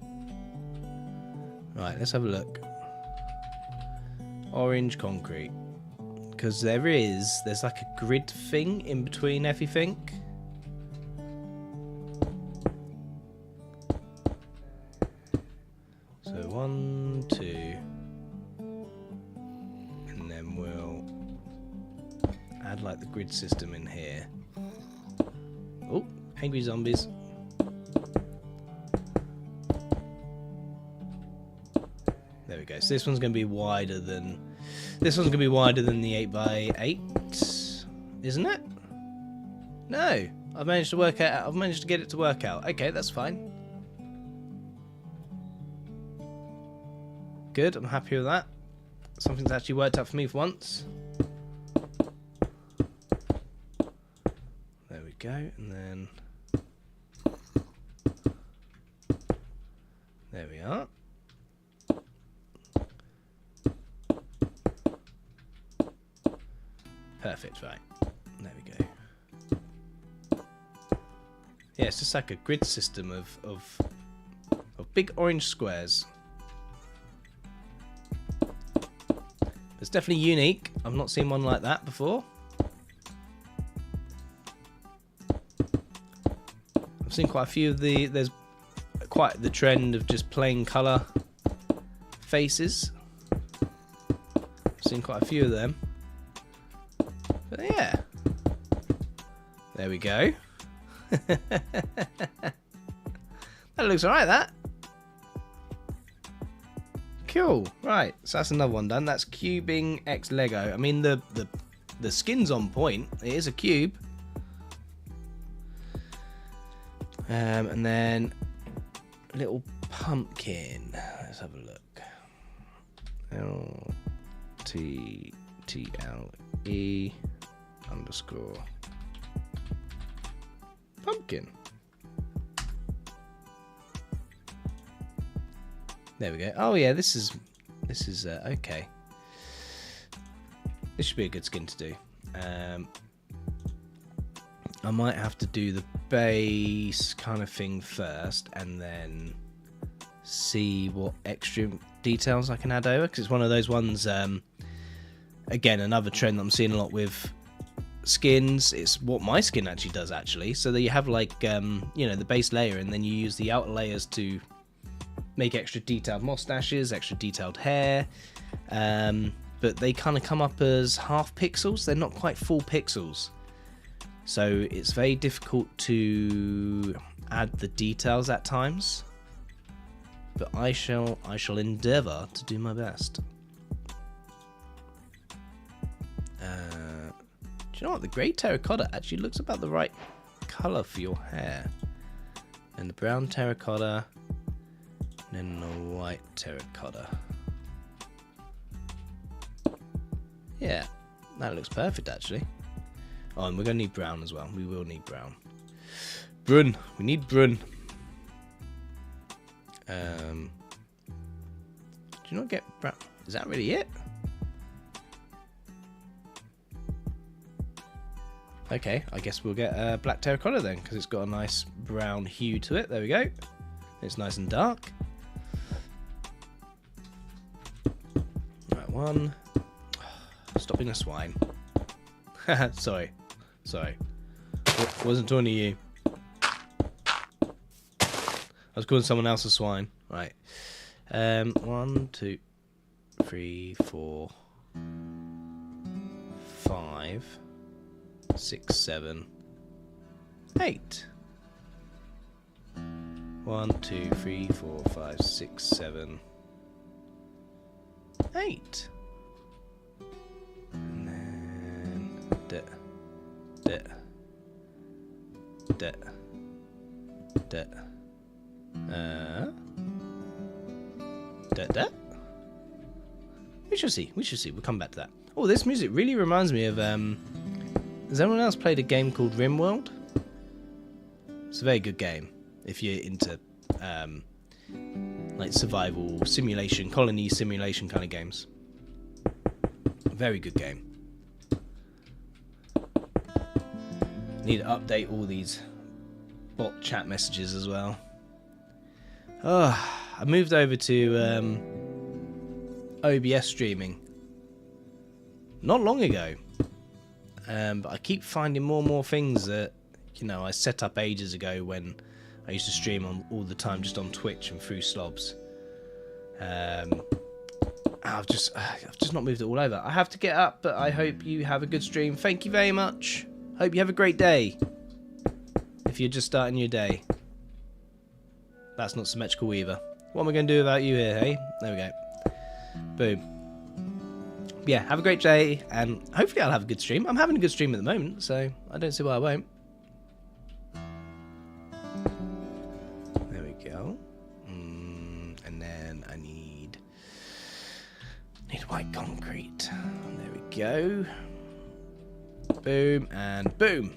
Right, let's have a look. Orange concrete. Because there's like a grid thing in between everything. So 1, 2. And then we'll add like the grid system in here. Oh, angry zombies. There we go. So this one's going to be wider than the 8x8, isn't it? No, I've managed to work out. I've managed to get it to work out. Okay, that's fine. Good. I'm happy with that. Something's actually worked out for me for once. There we go, and then there we are. Perfect, right. There we go. Yeah, it's just like a grid system of big orange squares. It's definitely unique. I've not seen one like that before. I've seen quite a few of there's quite the trend of just plain colour faces. I've seen quite a few of them. But yeah, there we go. That looks alright, that. Cool, right, so that's another one done. That's Cubing X Lego. I mean, the skin's on point. It is a cube. And then a little pumpkin. Let's have a look. LTTLE _ pumpkin. There we go. Oh yeah, this is okay. This should be a good skin to do. I might have to do the base kind of thing first, and then see what extra details I can add over, because it's one of those ones. Again, another trend that I'm seeing a lot with skins. It's what my skin actually does, actually. So that you have like you know, the base layer, and then you use the outer layers to make extra detailed mustaches, extra detailed hair, but they kind of come up as half pixels. They're not quite full pixels, so it's very difficult to add the details at times, but I shall endeavour to do my best. Do you know what? The grey terracotta actually looks about the right colour for your hair, and the brown terracotta, and then the white terracotta. Yeah, that looks perfect actually. Oh, and we're going to need brown as well. We will need brown. Brun. We need brun. Do you not get brown? Is that really it? Okay, I guess we'll get black terracotta then, because it's got a nice brown hue to it. There we go. It's nice and dark. Right, one. Stop being a swine. Sorry. Wasn't talking to you. I was calling someone else a swine. Right. 1, 2, 3, 4, 5, 6, 7, 8. 1, 2, 3, 4, 5, 6, 7, 8. And then da da da da da da. We shall see. We shall see. We'll come back to that. Oh, this music really reminds me of. Has anyone else played a game called RimWorld? It's a very good game if you're into like survival simulation, colony simulation kind of games. Very good game. Need to update all these bot chat messages as well. Oh, I moved over to OBS streaming not long ago, but I keep finding more and more things that, you know, I set up ages ago when I used to stream on all the time just on Twitch and through slobs. I've just not moved it all over. I have to get up, but I hope you have a good stream. Thank you very much. Hope you have a great day. If you're just starting your day. That's not symmetrical either. What am I going to do without you here, hey? There we go. Boom. Yeah, have a great day, and hopefully I'll have a good stream. I'm having a good stream at the moment, so I don't see why I won't. There we go. And then I need white concrete. There we go. Boom and boom.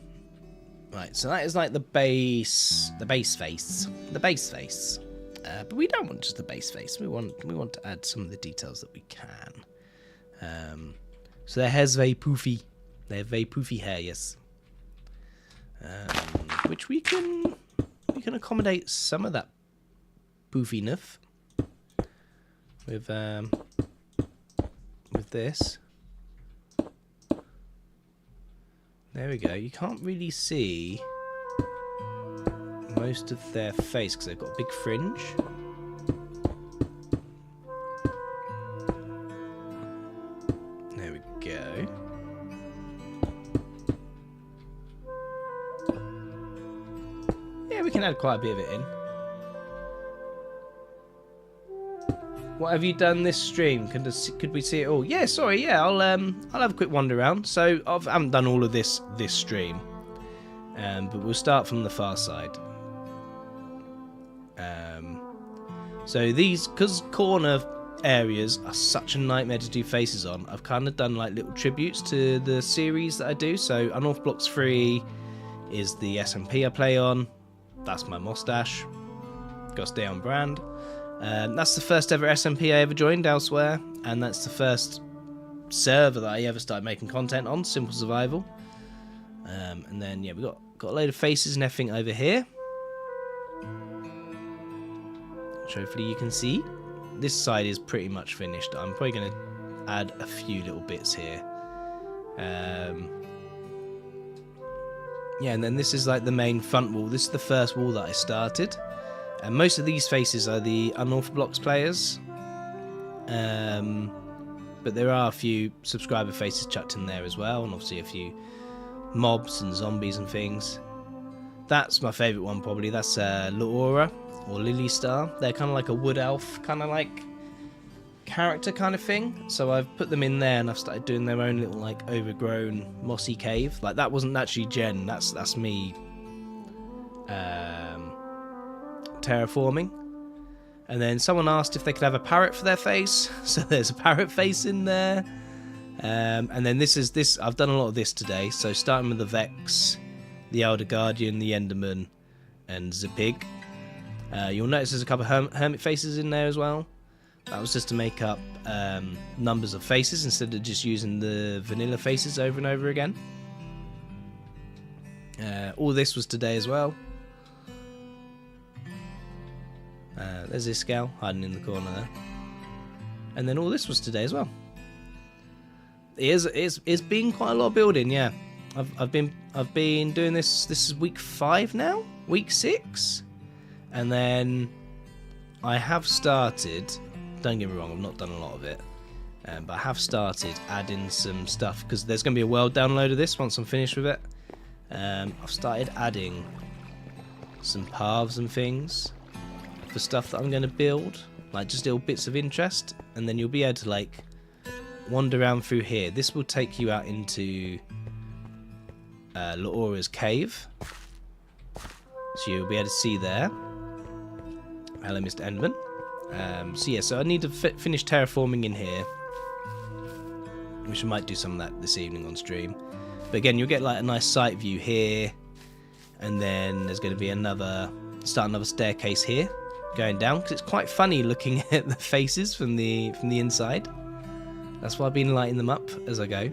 Right, so that is like the base face. But we don't want just the base face. We want to add some of the details that we can. So their hair's very poofy. They have very poofy hair, yes. Which we can accommodate some of that poofiness with this. There we go. You can't really see most of their face because they've got a big fringe. There we go. Yeah, we can add quite a bit of it in. What have you done this stream? Could we see it all? Yeah, sorry. Yeah, I'll have a quick wander around. So I haven't done all of this stream, but we'll start from the far side. So these, because corner areas are such a nightmare to do faces on, I've kind of done like little tributes to the series that I do. So Unorthodox Blocks 3 is the SMP I play on. That's my mustache. Got to stay on brand. That's the first ever SMP I ever joined elsewhere, and that's the first server that I ever started making content on, Simple Survival. And then yeah, we've got a load of faces and everything over here, which hopefully you can see. This side is pretty much finished. I'm probably going to add a few little bits here. Yeah, and then this is like the main front wall. This is the first wall that I started. And most of these faces are the Unorthodox Blocks players. But there are a few subscriber faces chucked in there as well, and obviously a few mobs and zombies and things. That's my favourite one probably. That's Laura or Lily Star. They're kind of like a wood elf kind of like character kind of thing. So I've put them in there and I've started doing their own little like overgrown mossy cave. Like that wasn't actually Jen. That's me terraforming. And then someone asked if they could have a parrot for their face, so there's a parrot face in there. And then this I've done a lot of this today, so starting with the Vex, the Elder Guardian, the Enderman, and the pig. You'll notice there's a couple of hermit faces in there as well. That was just to make up numbers of faces instead of just using the vanilla faces over and over again. All this was today as well. There's this gal hiding in the corner there. And then all this was today as well. It's been quite a lot of building, yeah. I've been doing this is week 5 now? Week 6? And then I have started, don't get me wrong, I've not done a lot of it. But I have started adding some stuff because there's going to be a world download of this once I'm finished with it. I've started adding some paths and things for stuff that I'm going to build. like just little bits of interest, and then you'll be able to like wander around through here. This will take you out into Laura's cave, so you'll be able to see there. Hello, Mr. Enderman. So yeah, so I need to finish terraforming in here, which I might do some of that this evening on stream. But again, you'll get like a nice sight view here, and then there's going to be another staircase here going down, because it's quite funny looking at the faces from the inside. That's why I've been lighting them up as I go.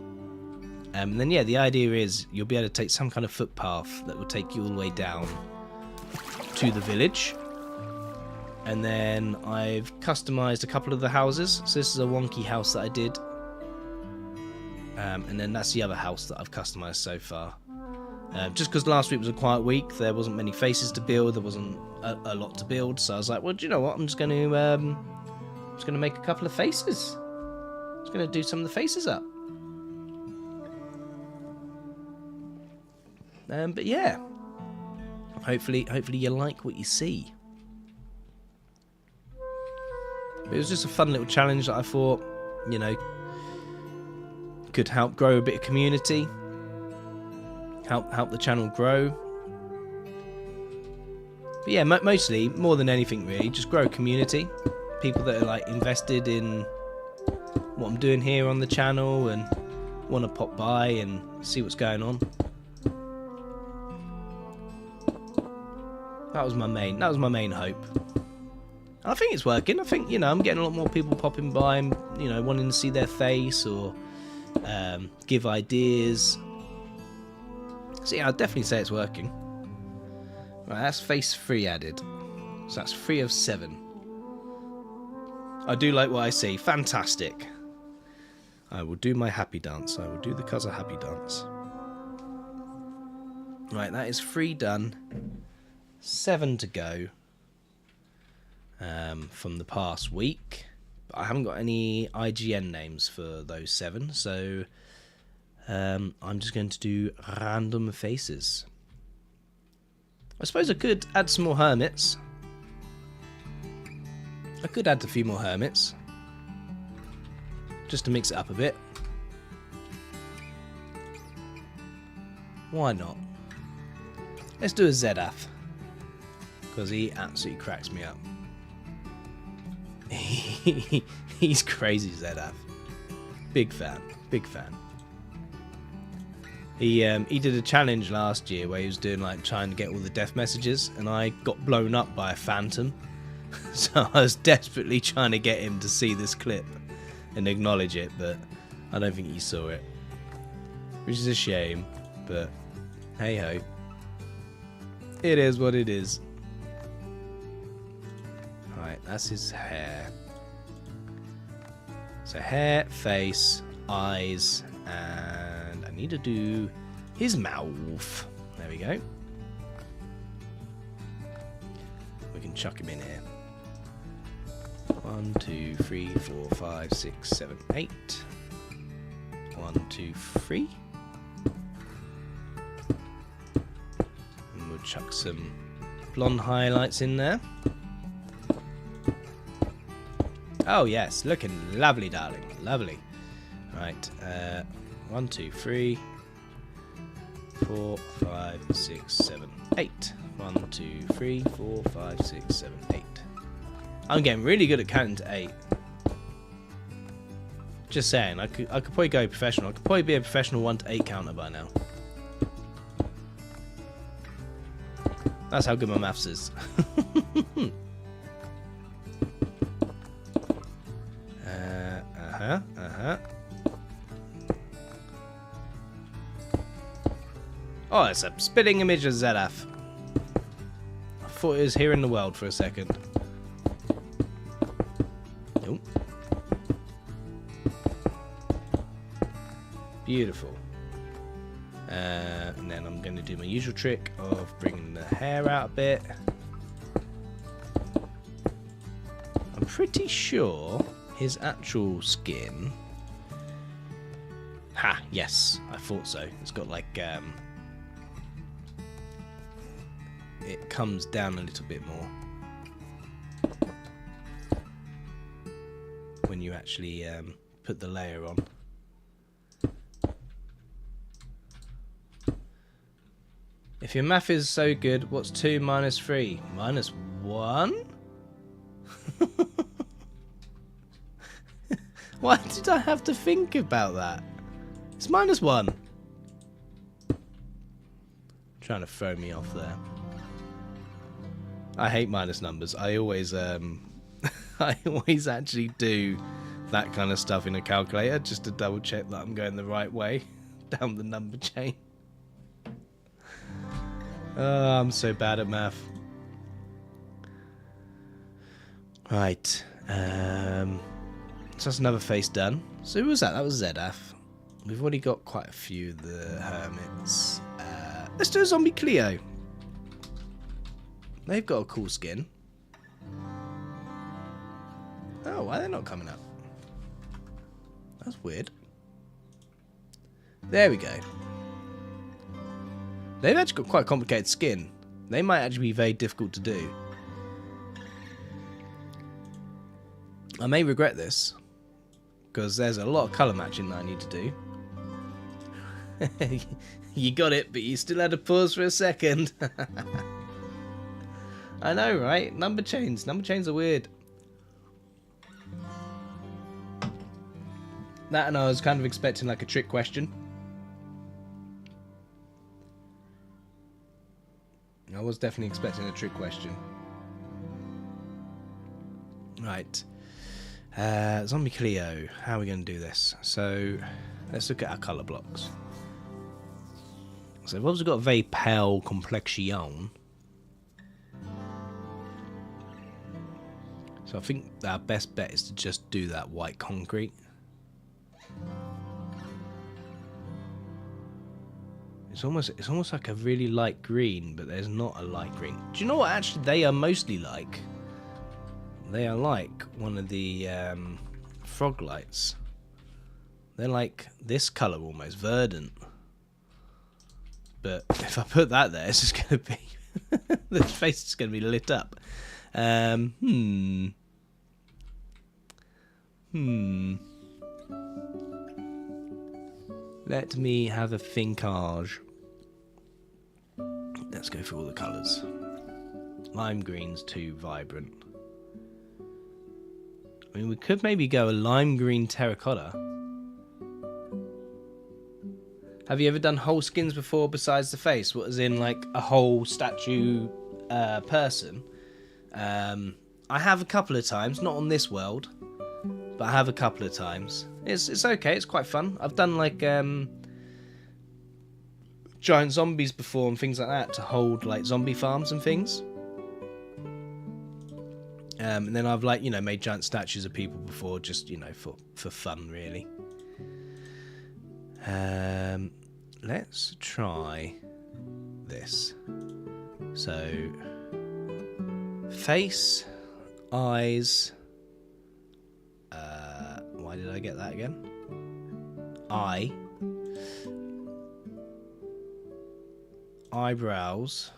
And then yeah, the idea is you'll be able to take some kind of footpath that will take you all the way down to the village. And then I've customized a couple of the houses. So this is a wonky house that I did. And then that's the other house that I've customized so far. Just because last week was a quiet week, there wasn't many faces to build, there wasn't a lot to build. So I was like, well, do you know what? I'm just going to make a couple of faces. I'm just going to do some of the faces up. But yeah, hopefully you like what you see. It was just a fun little challenge that I thought, you know, could help grow a bit of community, help the channel grow. But yeah, mostly, more than anything really, just grow a community. People that are like invested in what I'm doing here on the channel and want to pop by and see what's going on. That was my main hope. I think it's working. I think, you know, I'm getting a lot more people popping by and, you know, wanting to see their face or give ideas. So yeah, I'd definitely say it's working. Right, that's face 3 added. So that's 3 of 7. I do like what I see. Fantastic. I will do my happy dance. I will do the Cuzzer happy dance. Right, that is 3 done. 7 to go. From the past week, but I haven't got any IGN names for those 7, so I'm just going to do random faces. I suppose I could add some more hermits. I could add a few more hermits just to mix it up a bit. Why not? Let's do a Zedath, because he absolutely cracks me up. He's crazy, Zedath. Big fan. He did a challenge last year where he was doing like trying to get all the death messages, and I got blown up by a phantom. So I was desperately trying to get him to see this clip and acknowledge it, but I don't think he saw it, which is a shame. But hey ho, it is what it is. Right, that's his hair. So hair, face, eyes, and I need to do his mouth. There we go. We can chuck him in here. 1, 2, 3, 4, 5, 6, 7, 8. 1, 2, 3. And we'll chuck some blonde highlights in there. Oh yes, looking lovely, darling. Lovely. Right, 1, 2, 3, 4, 5, 6, 7, 8. 1, 2, 3, 4, 5, 6, 7, 8. I'm getting really good at counting to 8. Just saying, I could probably go professional. I could probably be a professional 1 to 8 counter by now. That's how good my maths is. Oh, it's a spitting image of Zedath. I thought it was here in the world for a second. Nope. Beautiful. And then I'm going to do my usual trick of bringing the hair out a bit. I'm pretty sure his actual skin... Ha! Yes, I thought so. It's got like... it comes down a little bit more. you actually put the layer on. If your math is so good, what's 2 minus 3? Minus 1? Why did I have to think about that? It's minus 1. Trying to throw me off there. I hate minus numbers. I always I always actually do that kind of stuff in a calculator just to double check that I'm going the right way down the number chain. Oh, I'm so bad at math. Right. So that's another face done. So who was that? That was Zedaf. We've already got quite a few of the hermits. Let's do a zombie Cleo. They've got a cool skin. Oh, why are they not coming up? That's weird. There we go. They've actually got quite a complicated skin. They might actually be very difficult to do. I may regret this, because there's a lot of colour matching that I need to do. You got it, but you still had to pause for a second. I know, right? Number chains. Number chains are weird. That, and I was kind of expecting like a trick question. I was definitely expecting a trick question. Right. Zombie Cleo. How are we going to do this? So, let's look at our colour blocks. So, we've obviously got a very pale complexion. So, I think our best bet is to just do that white concrete. It's almost like a really light green, but there's not a light green. Do you know what actually they are mostly like? They are like one of the frog lights. They're like this colour almost, verdant. But if I put that there, it's just going to be... the face is going to be lit up. Let me have a thinkage. Let's go through all the colours. Lime green's too vibrant. I mean, we could maybe go a lime green terracotta. Have you ever done whole skins before besides the face? What, as in like a whole statue person? I have a couple of times, not on this world, but I have a couple of times. It's okay, it's quite fun. I've done like giant zombies before and things like that to hold like zombie farms and things. And then I've like, you know, made giant statues of people before, just, you know, for fun really. Let's try this. So face, eyes, why did I get that again? Eye, eyebrows,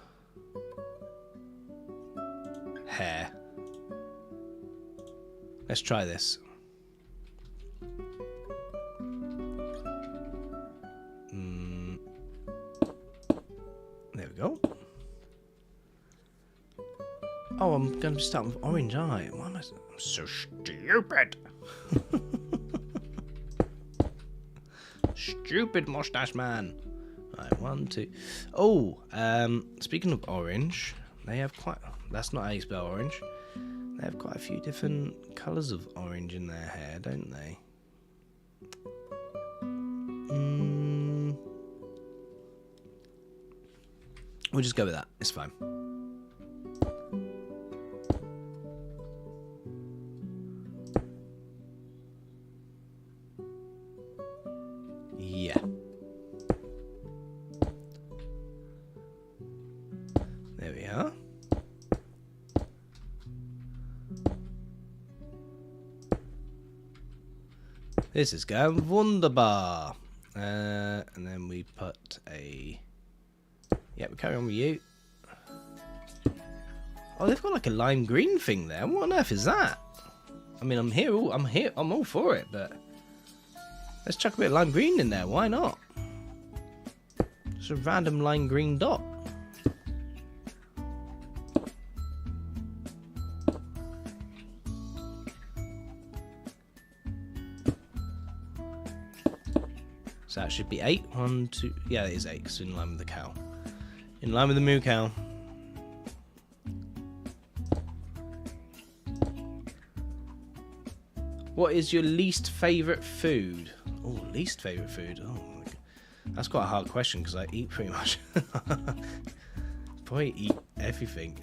hair. Let's try this. There we go. Oh, I'm going to be starting with orange eye. Why am I'm so stupid? Stupid mustache man. Right, 1, 2. Oh, speaking of orange, they have quite... That's not how you spell orange. They have quite a few different colours of orange in their hair, don't they? We'll just go with that. It's fine. Yeah. There we are. This is going wunderbar. And then we put a... Yeah, we carry on with you. Oh, they've got like a lime green thing there. What on earth is that? I mean, I'm all for it, but let's chuck a bit of lime green in there. Why not? Just a random lime green dot. So that should be 8. 1, 2. Yeah, it is 8 because in line with the cow. In line with the moo cow. What is your least favourite food? Oh, least favourite food. Oh, my God. That's quite a hard question because I eat pretty much. Probably eat everything.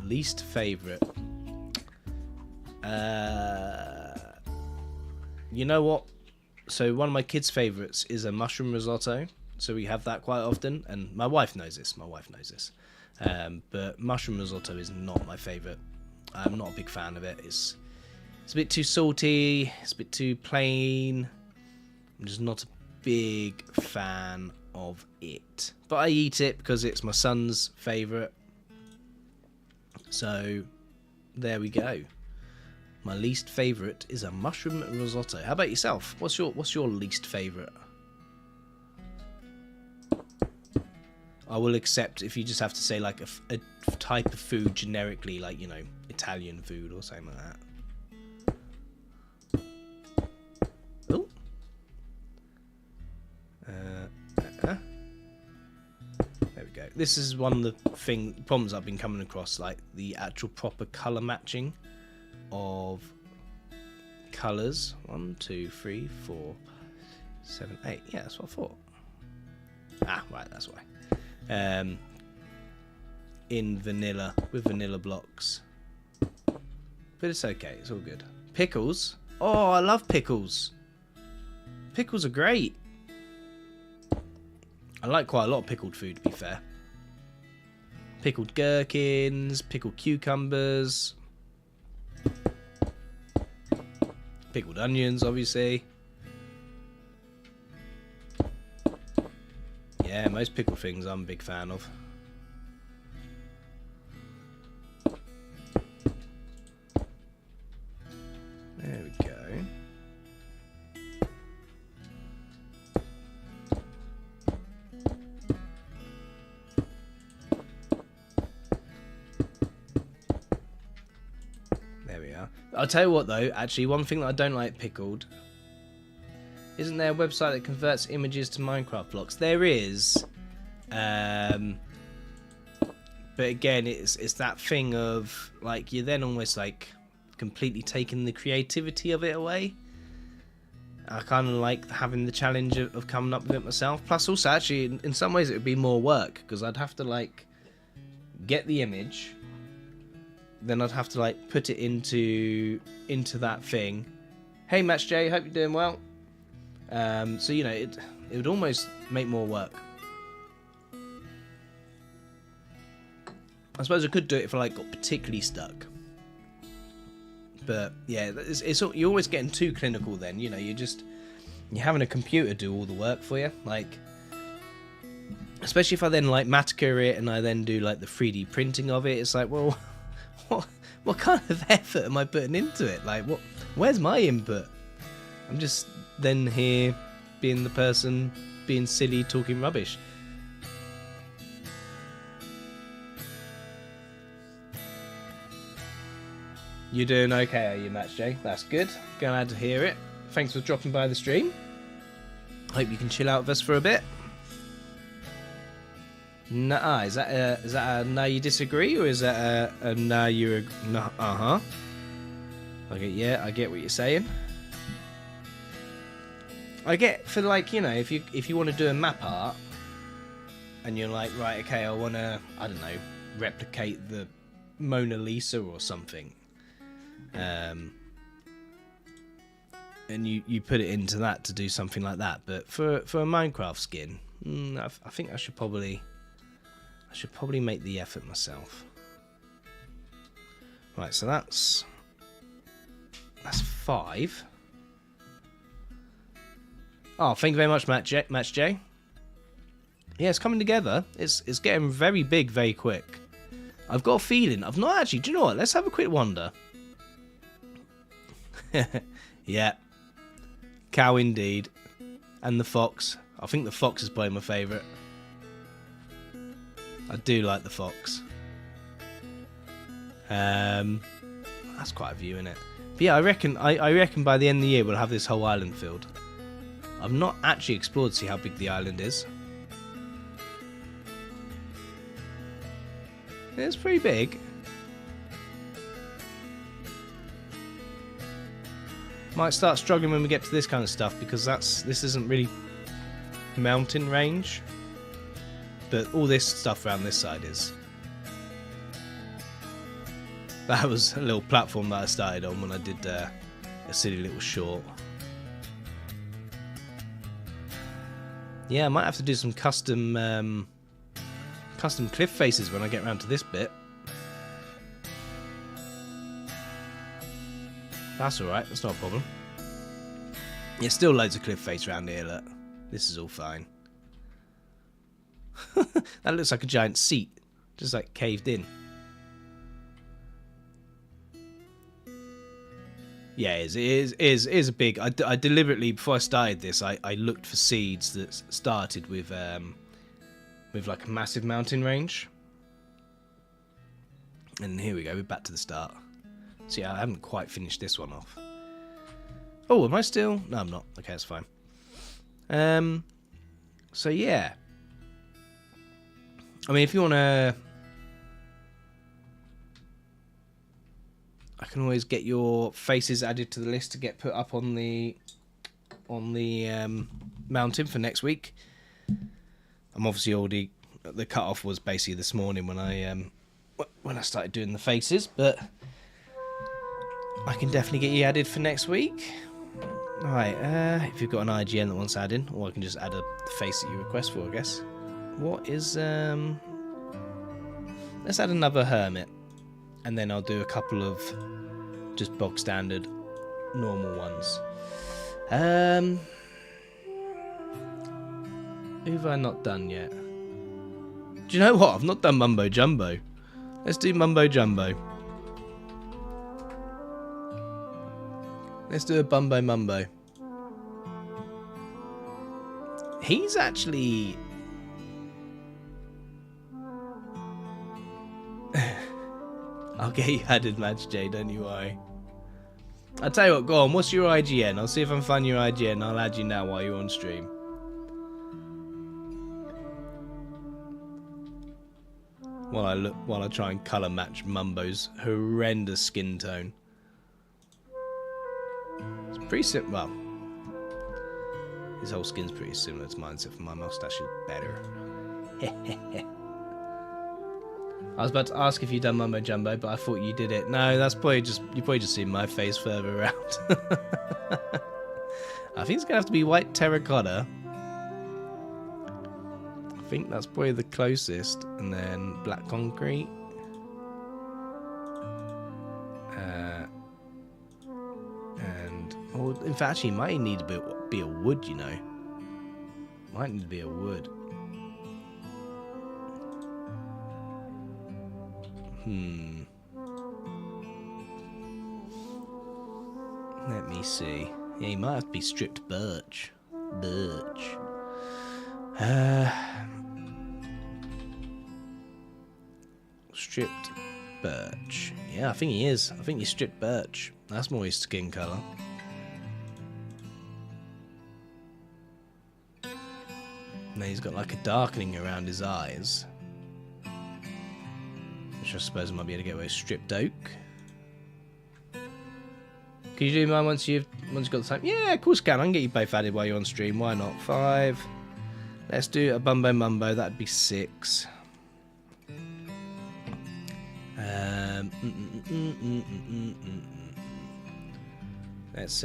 Least favourite. You know what? So one of my kids' favourites is a mushroom risotto. So we have that quite often, and my wife knows this. But mushroom risotto is not my favourite. I'm not a big fan of it. It's a bit too salty. It's a bit too plain. I'm just not a big fan of it. But I eat it because it's my son's favourite. So there we go. My least favourite is a mushroom risotto. How about yourself? What's your least favourite? I will accept if you just have to say like a type of food generically, like, you know, Italian food or something like that. Oh. There we go. This is one of the problems I've been coming across, like the actual proper colour matching of colours. 1, 2, 3, 4, 7, 8. Yeah, that's what I thought. Ah, right, that's why. In vanilla, with vanilla blocks. But it's okay, it's all good. Pickles. Oh, I love pickles. Pickles are great. I like quite a lot of pickled food, to be fair. Pickled gherkins, pickled cucumbers, pickled onions, obviously. Yeah, most pickled things I'm a big fan of. There we go. There we are. I'll tell you what though, actually one thing that I don't like pickled, isn't there a website that converts images to Minecraft blocks? There is. But again, it's that thing of, like, you're then almost, like, completely taking the creativity of it away. I kind of like having the challenge of coming up with it myself. Plus, also, actually, in some ways, it would be more work, because I'd have to, like, get the image, then I'd have to, like, put it into that thing. Hey, Match J, hope you're doing well. So, you know, it would almost make more work. I suppose I could do it if I, like, got particularly stuck. But, yeah, you're always getting too clinical then, you know, you're having a computer do all the work for you. Like, especially if I then, like, Matica it and I then do, like, the 3D printing of it, it's like, well, what kind of effort am I putting into it? Like, where's my input? I'm just then here being the person being silly, talking rubbish. You're doing okay, are you, Match J? That's good. Glad to hear it. Thanks for dropping by the stream. Hope you can chill out with us for a bit. Nah, is that a nah you disagree, or is that a nah you nah? Okay, yeah, I get what you're saying. I get, for, like, you know, if you want to do a map art and you're like, right, okay, I want to, I don't know, replicate the Mona Lisa or something, and you put it into that to do something like that. But for a Minecraft skin, I think I should probably make the effort myself. Right, so that's 5. Oh, thank you very much, Match J. Yeah, it's coming together. It's getting very big very quick. I've got a feeling. I've not actually... Do you know what? Let's have a quick wander. Yeah. Cow indeed. And the fox. I think the fox is probably my favourite. I do like the fox. That's quite a view, isn't it? But yeah, I reckon by the end of the year we'll have this whole island filled. I've not actually explored to see how big the island is. It's pretty big. Might start struggling when we get to this kind of stuff because this isn't really mountain range. But all this stuff around this side is. That was a little platform that I started on when I did a silly little short. Yeah, I might have to do some custom cliff faces when I get around to this bit. That's alright, that's not a problem. Yeah, still loads of cliff face around here, look. This is all fine. That looks like a giant seat, just like caved in. Yeah, it is a big. I deliberately, before I started this, I looked for seeds that started with like a massive mountain range. And here we go, we're back to the start. So yeah, I haven't quite finished this one off. Oh, am I still? No, I'm not. Okay, that's fine. So yeah. I mean, if you want to... I can always get your faces added to the list to get put up on the mountain for next week. I'm obviously already... The cut-off was basically this morning when I started doing the faces, but I can definitely get you added for next week. Right, if you've got an IGN that wants adding, or I can just add a face that you request for, I guess. What is, let's add another hermit, and then I'll do a couple of just bog standard normal ones. Who have I not done yet? Do you know what? I've not done Mumbo Jumbo. Let's do Mumbo Jumbo. Let's do a Bumbo Mumbo. He's actually... I'll get you added, Match J, don't you worry. I'll tell you what, go on, what's your IGN? I'll see if I can find your IGN. I'll add you now while you're on stream. While I try and colour match Mumbo's horrendous skin tone. It's pretty simple. Well, his whole skin's pretty similar to mine, except for my moustache is better. I was about to ask if you'd done Mumbo Jumbo, but I thought you did it. No, that's probably just you probably just seen my face further around. I think it's gonna have to be white terracotta. I think that's probably the closest, and then black concrete. Or in fact, actually, might need to be a wood, you know. Might need to be a wood. Let me see. Yeah, he might have to be stripped birch. Stripped birch. Yeah, I think he is. I think he's stripped birch. That's more his skin colour. And then he's got like a darkening around his eyes. Which I suppose I might be able to get away with stripped oak. Can you do mine once you've got the time? Yeah, of course I can get you both added while you're on stream. Why not? 5. Let's do a Bumbo Mumbo. That'd be 6. Let's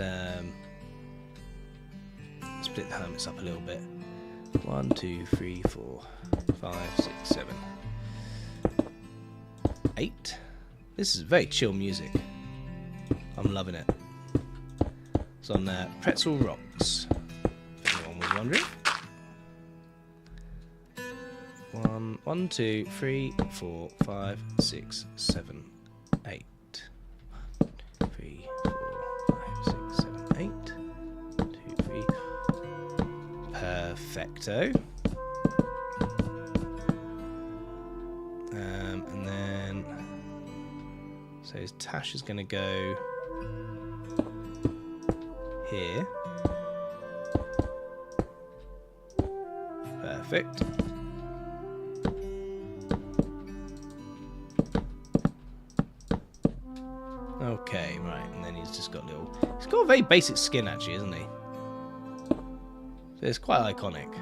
split the hermits up a little bit. 1, 2, 3, 4, 5, 6, 7, 8. This is very chill music. I'm loving it. It's on Pretzel Rocks, if anyone was wondering. 1, 2, 3, 4, 5, 6, 7, 8. 1, 2, 3, 4, 5, Perfecto. And then... So his Tash is going to go here. Perfect. Okay, right, and then he's just got little... He's got a very basic skin, actually, isn't he? So it's quite iconic.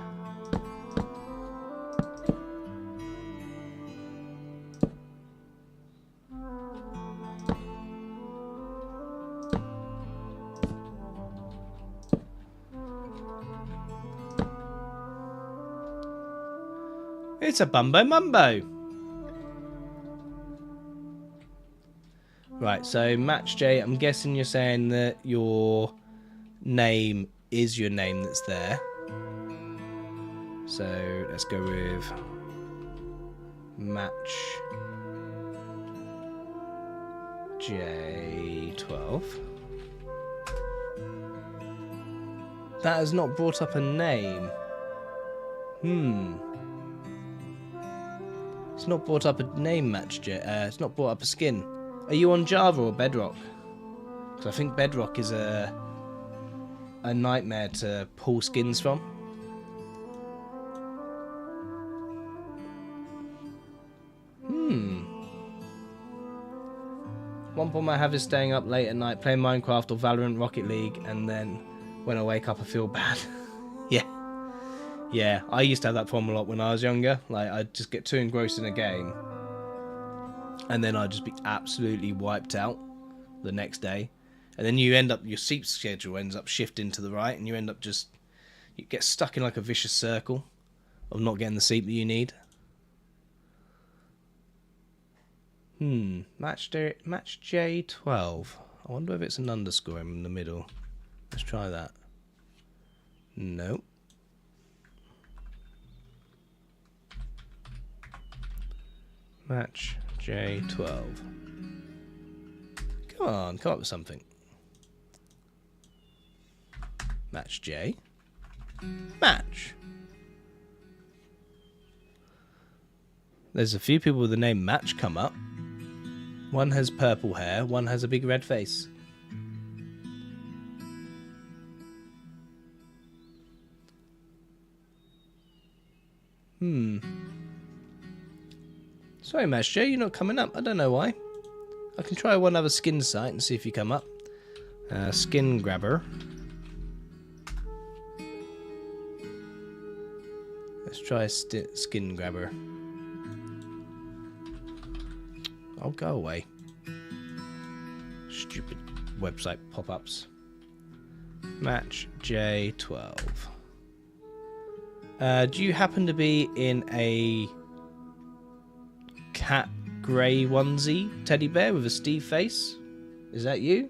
It's a Bumbo Mumbo. Right, so Match J, I'm guessing you're saying that your name is your name that's there. So let's go with Match J12. That has not brought up a name. It's not brought up a name, Match J. It's not brought up a skin. Are you on Java or Bedrock? Because I think Bedrock is a nightmare to pull skins from. One problem I have is staying up late at night playing Minecraft or Valorant, Rocket League, and then when I wake up I feel bad. Yeah, I used to have that problem a lot when I was younger. Like, I'd just get too engrossed in a game, and then I'd just be absolutely wiped out the next day. And then you end up, your sleep schedule ends up shifting to the right, and you end up just, you get stuck in like a vicious circle of not getting the sleep that you need. Match J12. I wonder if it's an underscore in the middle. Let's try that. Nope. Match J12. Come on, come up with something. Match J. Match. There's a few people with the name Match come up. One has purple hair, one has a big red face. Sorry, Match J, you're not coming up. I don't know why. I can try one other skin site and see if you come up. Skin Grabber. Let's try Skin Grabber. Oh, go away. Stupid website pop-ups. Match J12. Do you happen to be in a cat grey onesie teddy bear with a Steve face? Is that you?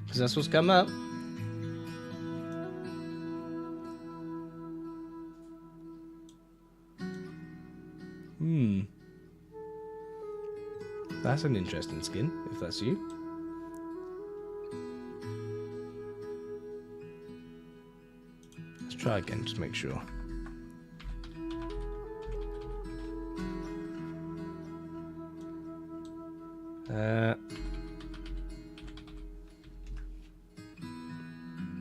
Because that's what's come up. That's an interesting skin, if that's you. Let's try again, just to make sure.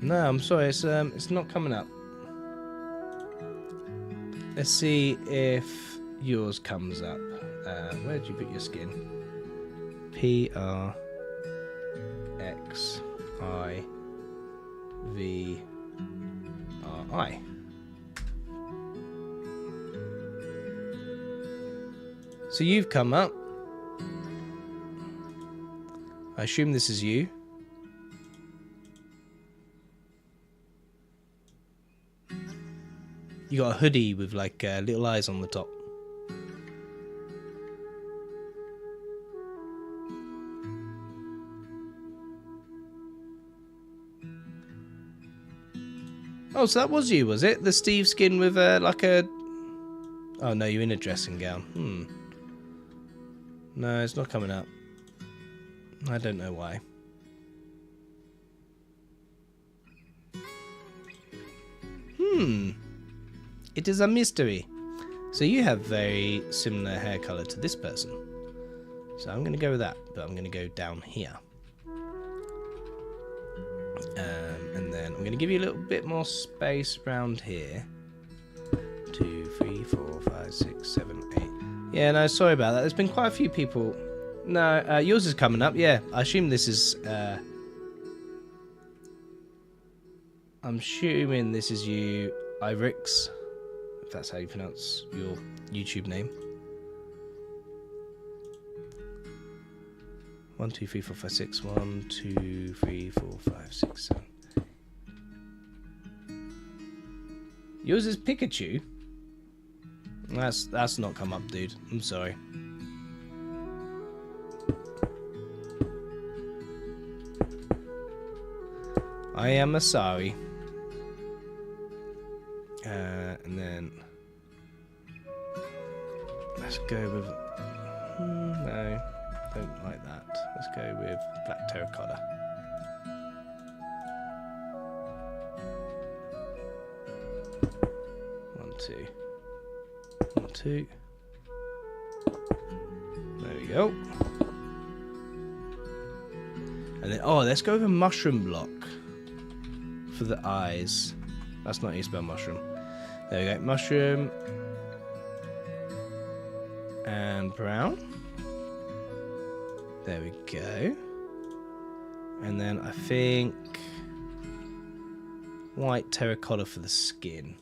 No, I'm sorry, it's not coming up. Let's see if yours comes up. Where did you put your skin? PRXIVRI. So you've come up. I assume this is you. You got a hoodie with like little eyes on the top. Oh, so that was you, was it? The Steve skin with like a... Oh no, you're in a dressing gown. No, it's not coming up. I don't know why. It is a mystery. So you have very similar hair color to this person. So I'm going to go with that, but I'm going to go down here. And then I'm going to give you a little bit more space around here. 2, 3, 4, 5, 6, 7, 8. Yeah, no, sorry about that. There's been quite a few people. No, yours is coming up. Yeah, I assume this is. I'm assuming this is you, Ivrix, if that's how you pronounce your YouTube name. 1, 2, 3, 4, 5, 6. 1, 2, 3, 4, 5, 6, 7. Yours is Pikachu. That's not come up, dude. I'm sorry. I am sorry. And then let's go with. No, don't like that. Let's go with black terracotta. One, two. 1, 2. There we go. And then, let's go with a mushroom block for the eyes. That's not how you spell mushroom. There we go. Mushroom and brown. There we go. And then I think white terracotta for the skin.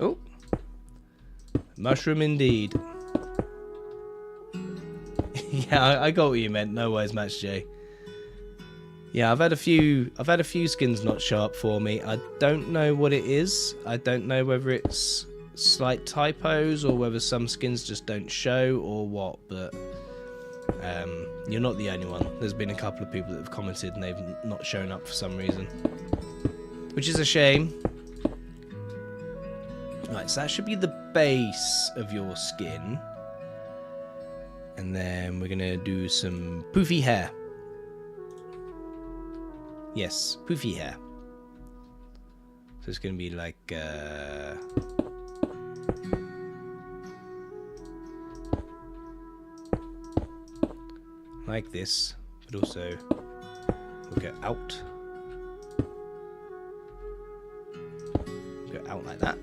Oh, mushroom indeed. Yeah, I got what you meant. No worries, Match J. Yeah, I've had a few skins not show up for me. I don't know what it is. I don't know whether it's slight typos or whether some skins just don't show or what, but you're not the only one. There's been a couple of people that have commented and they've not shown up for some reason, which is a shame. Right, so that should be the base of your skin, and then we're gonna do some poofy hair. Yes, poofy hair. So it's gonna be like like this, but also we'll go out. Go out like that.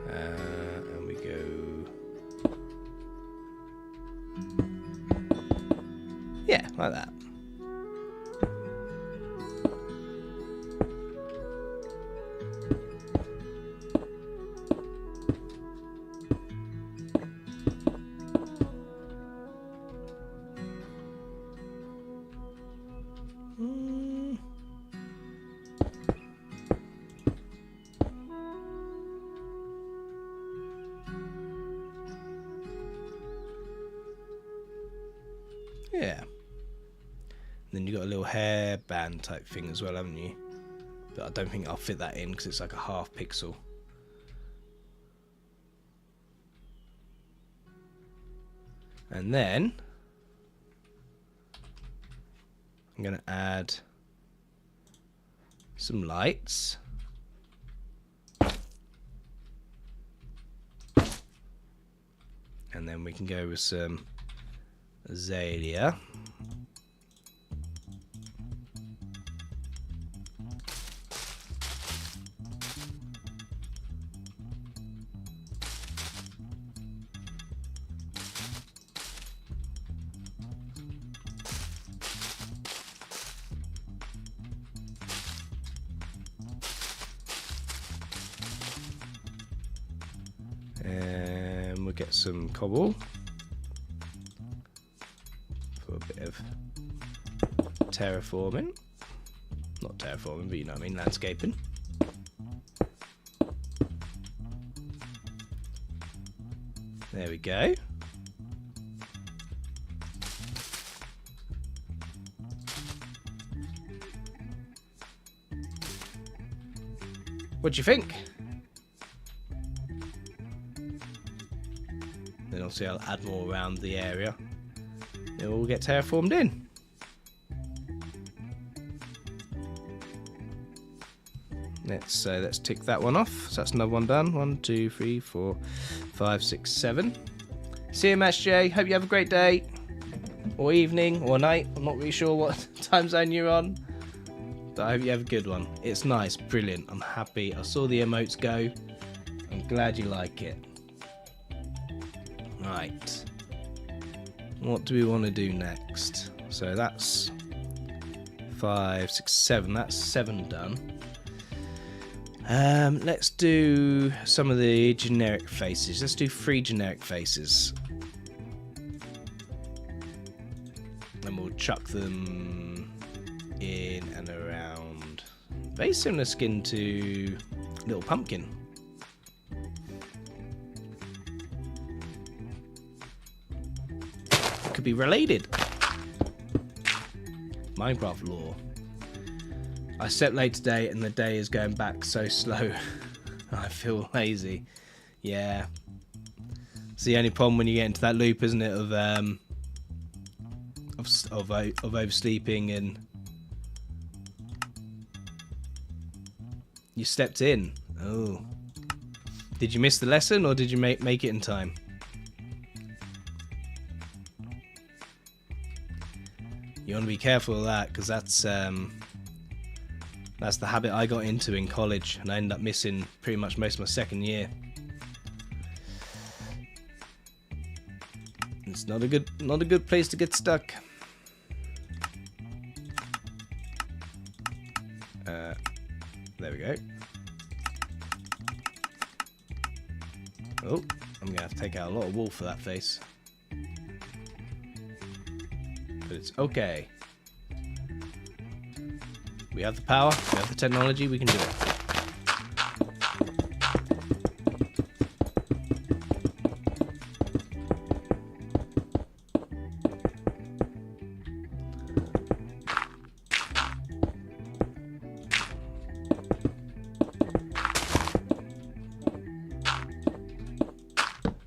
And we go. Yeah, like that. Yeah. And then you got a little hairband type thing as well, haven't you? But I don't think I'll fit that in because it's like a half pixel. And then I'm going to add some lights. And then we can go with some azalea. And we'll get some cobble for a bit of terraforming. Not terraforming, but you know what I mean, landscaping. There we go. What do you think? Then obviously I'll add more around the area. It will get terraformed in. Let's tick that one off. So that's another one done. 1, 2, 3, 4, 5, 6, 7. See you, MSJ. Hope you have a great day, or evening, or night. I'm not really sure what time zone you're on, but I hope you have a good one. It's nice, brilliant. I'm happy. I saw the emotes go. I'm glad you like it. Right. What do we want to do next? So that's 5, 6, 7. That's 7 done. Let's do some of the generic faces. Let's do 3 generic faces. And we'll chuck them in and around. Very similar skin to Little Pumpkin. Could be related. Minecraft lore. I slept late today and the day is going back so slow. I feel lazy. Yeah. It's the only problem when you get into that loop, isn't it, of oversleeping, and you stepped in. Oh. Did you miss the lesson or did you make it in time? You want to be careful of that, because that's the habit I got into in college, and I ended up missing pretty much most of my second year. It's not a good place to get stuck. There we go. Oh, I'm gonna have to take out a lot of wool for that face. But it's okay. We have the power, we have the technology, we can do it.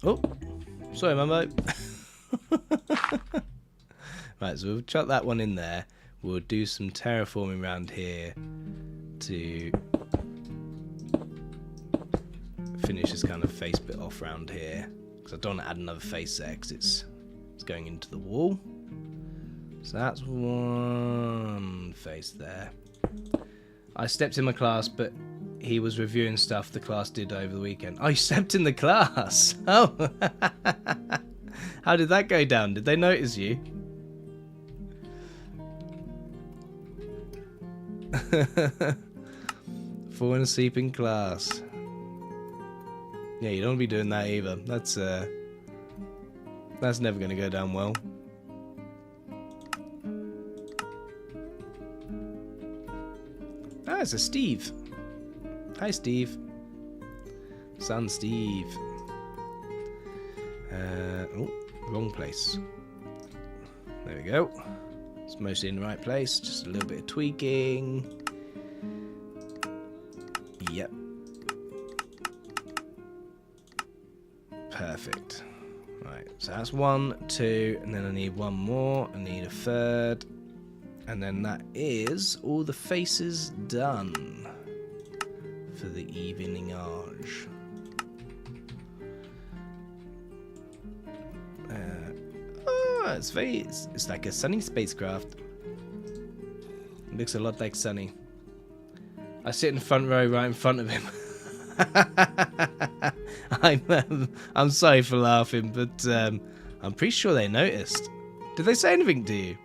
Oh, sorry, Mumbo. Right, so we'll chuck that one in there. We'll do some terraforming around here to finish this kind of face bit off around here, because I don't want to add another face there because it's going into the wall. So that's one face there. I stepped in my class, but he was reviewing stuff the class did over the weekend. Oh, you stepped in the class? Oh. How did that go down? Did they notice you? Falling asleep in class. Yeah, you don't want to be doing that either. That's never going to go down well. Ah, it's a Steve. Hi, Steve. Son Steve. Oh, wrong place. There we go. It's mostly in the right place. Just a little bit of tweaking. Yep. Perfect. Right, so that's 1, 2, and then I need one more. I need a third. And then that is all the faces done for the eveningage. It's like a Sunny spacecraft. It looks a lot like Sunny. I sit in the front row right in front of him. I'm sorry for laughing, but I'm pretty sure they noticed. Did they say anything to you?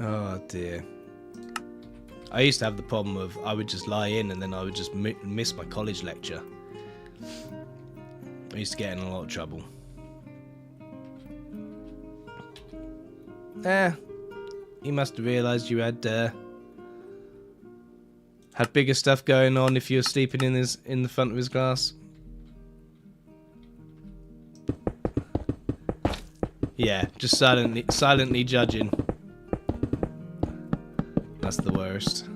Oh dear. I used to have the problem of I would just lie in and then I would just miss my college lecture. I used to get in a lot of trouble. He must have realised you had bigger stuff going on if you were sleeping in the front of his class. Yeah, just silently judging. That's the worst.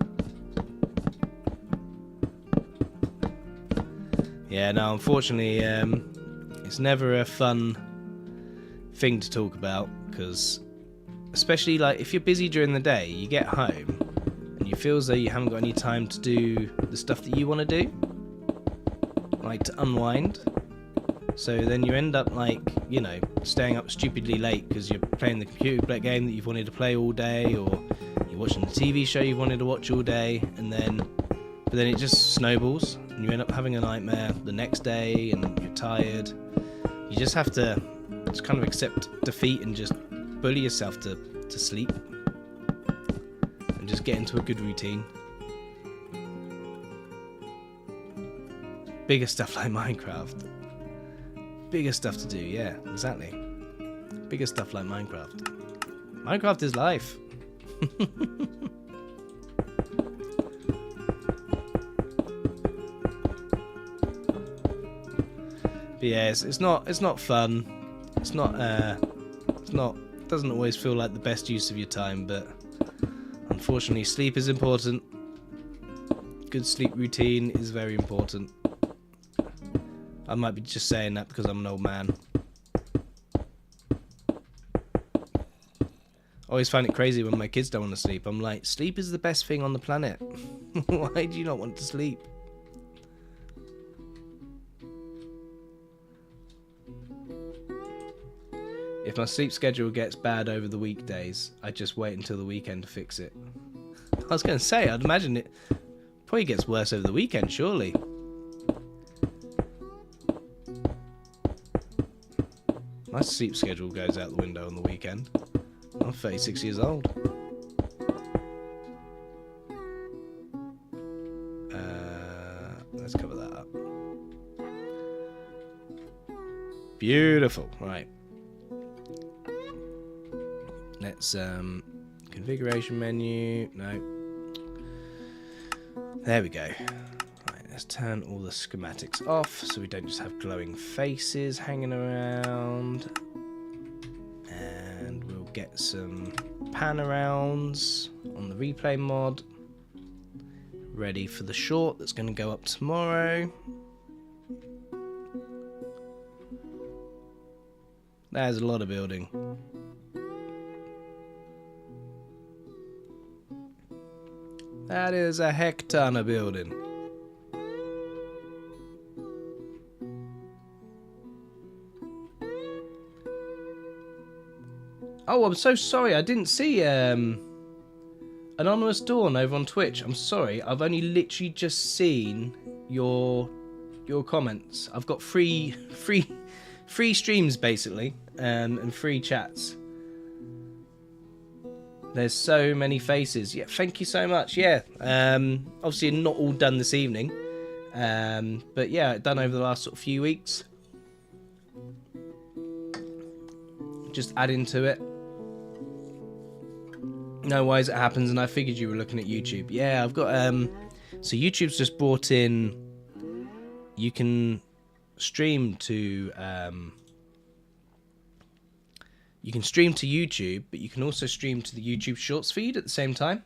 Yeah, no, unfortunately, it's never a fun thing to talk about, because especially like if you're busy during the day, you get home and you feel as though you haven't got any time to do the stuff that you want to do, like to unwind. So then you end up like, you know, staying up stupidly late because you're playing the computer game that you've wanted to play all day, or you're watching the TV show you've wanted to watch all day, but then it just snowballs and you end up having a nightmare the next day and you're tired. You just have to just kind of accept defeat and just bully yourself to sleep and just get into a good routine. Bigger stuff like Minecraft. Bigger stuff to do, yeah, exactly. Bigger stuff like Minecraft. Minecraft is life. But yeah, it's not fun. It's not doesn't always feel like the best use of your time, but unfortunately sleep is important. Good sleep routine is very important. I might be just saying that because I'm an old man. I always find it crazy when my kids don't want to sleep. I'm like, sleep is the best thing on the planet. Why do you not want to sleep? If my sleep schedule gets bad over the weekdays, I just wait until the weekend to fix it. I was going to say, I'd imagine it probably gets worse over the weekend, surely. My sleep schedule goes out the window on the weekend. I'm 36 years old. Let's cover that up. Beautiful. Right. Let's configuration menu. No. There we go. Right, let's turn all the schematics off so we don't just have glowing faces hanging around. And we'll get some pan arounds on the replay mod. Ready for the short that's going to go up tomorrow. There's a lot of building. That is a heck ton of building. Oh, I'm so sorry. I didn't see Anonymous Dawn over on Twitch. I'm sorry. I've only literally just seen your comments. I've got free streams basically, and free chats. There's so many faces. Yeah, thank you so much. Yeah, obviously not all done this evening, but yeah, done over the last sort of few weeks. Just adding to it. No worries, it happens, and I figured you were looking at YouTube. Yeah, I've got so YouTube's just brought in. You can stream to YouTube, but you can also stream to the YouTube Shorts feed at the same time.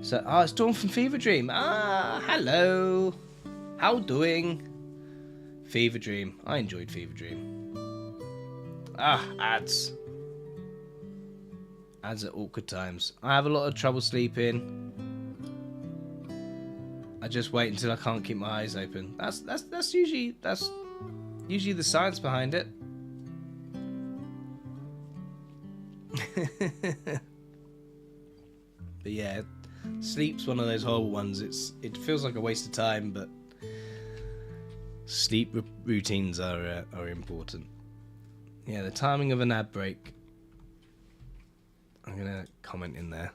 So, it's Dawn from Fever Dream. Hello. How doing? Fever Dream. I enjoyed Fever Dream. Ads. Ads at awkward times. I have a lot of trouble sleeping. I just wait until I can't keep my eyes open. That's usually the science behind it. But yeah, sleep's one of those horrible ones. It feels like a waste of time, but sleep routines are important. Yeah, the timing of an ad break. I'm gonna comment in there.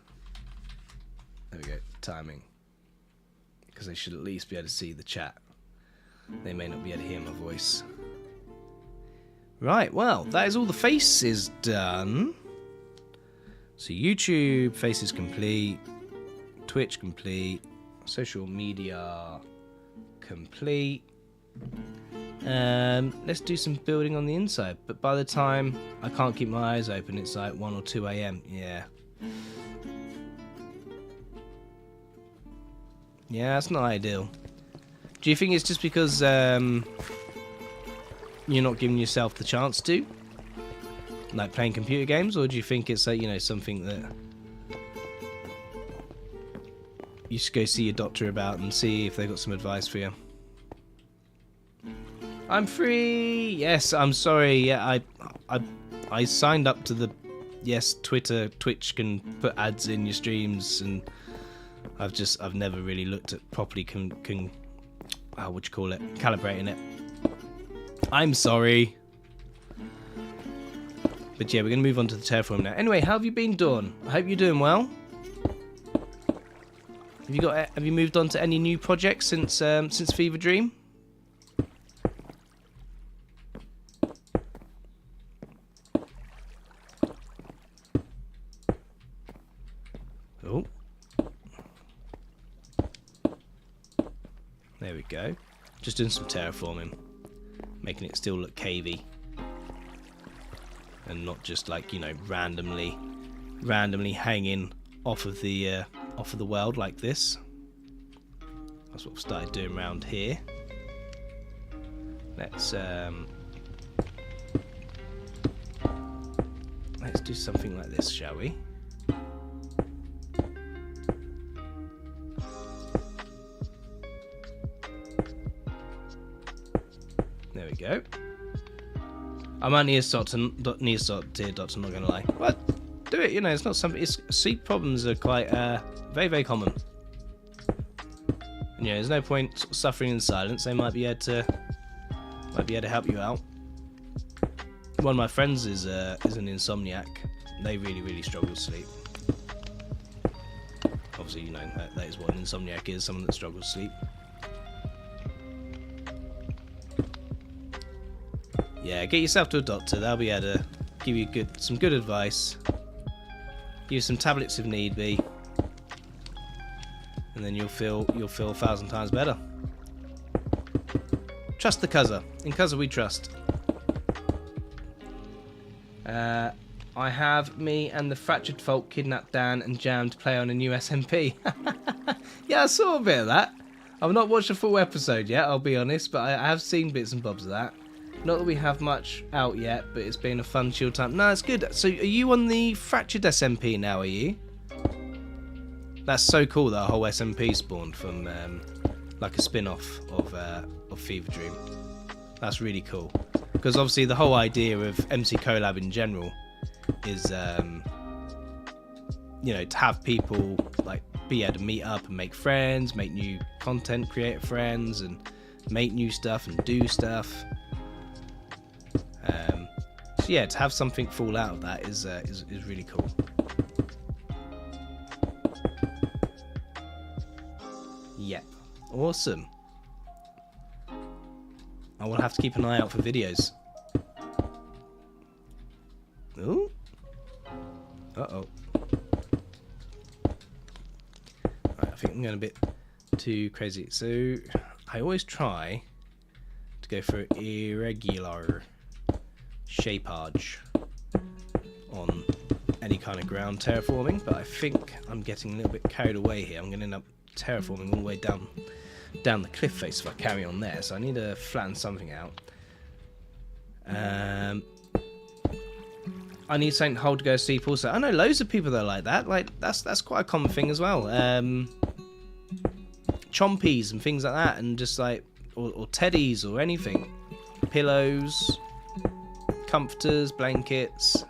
There we go, timing. Because they should at least be able to see the chat. They may not be able to hear my voice. Right, well, that is all the faces done. So YouTube faces complete. Twitch complete. Social media complete. Let's do some building on the inside. But by the time I can't keep my eyes open, it's like 1 or 2 a.m. Yeah. Yeah, that's not ideal. Do you think it's just because you're not giving yourself the chance to? Like playing computer games? Or do you think it's like, you know, something that you should go see your doctor about and see if they've got some advice for you? I'm free! Yes, I'm sorry. Yeah, I signed up to the... Yes, Twitch can put ads in your streams, and I've never really looked at properly calibrating it. I'm sorry. But yeah, we're going to move on to the terraform now. Anyway, how have you been, Dawn? I hope you're doing well. Have you moved on to any new projects since Fever Dream? Oh. There we go. Just doing some terraforming. Making it still look cavey. And not just like, you know, randomly hanging off of the world like this. That's what I've started doing around here. Let's do something like this, shall we? There we go. I might need a doctor, dear doctor, not gonna lie. But do it, you know, it's not something. Sleep problems are quite very, very common. And, yeah, there's no point sort of suffering in silence. They might be able to help you out. One of my friends is an insomniac. They really, really struggle with sleep. Obviously, you know that is what an insomniac is, someone that struggles with sleep. Yeah, get yourself to a doctor. They'll be able to give you some good advice. Give you some tablets if need be, and then you'll feel 1,000 times better. Trust the Cuzzer. In Cuzzer we trust. I have me and the Fractured Folk kidnapped Dan and Jam to play on a new SMP. Yeah, I saw a bit of that. I've not watched a full episode yet, I'll be honest, but I have seen bits and bobs of that. Not that we have much out yet, but it's been a fun chill time. No, it's good. So are you on the Fractured SMP now, are you? That's so cool that a whole SMP spawned from like a spin-off of Fever Dream. That's really cool. Because obviously the whole idea of MC Collab in general is, you know, to have people like be able to meet up and make friends, make new content, create friends, and make new stuff and do stuff. So yeah, to have something fall out of that is really cool. Yep, awesome. I will have to keep an eye out for videos. Ooh. Uh-oh. Right, I think I'm going a bit too crazy. So I always try to go for irregular shapeage on any kind of ground terraforming, but I think I'm getting a little bit carried away here. I'm going to end up terraforming all the way down the cliff face if I carry on there, so I need to flatten something out. I need something to hold to go to sleep also. I know loads of people that are like that. Like that's quite a common thing as well. Chompies and things like that, and just like or teddies or anything, pillows, comforters, blankets.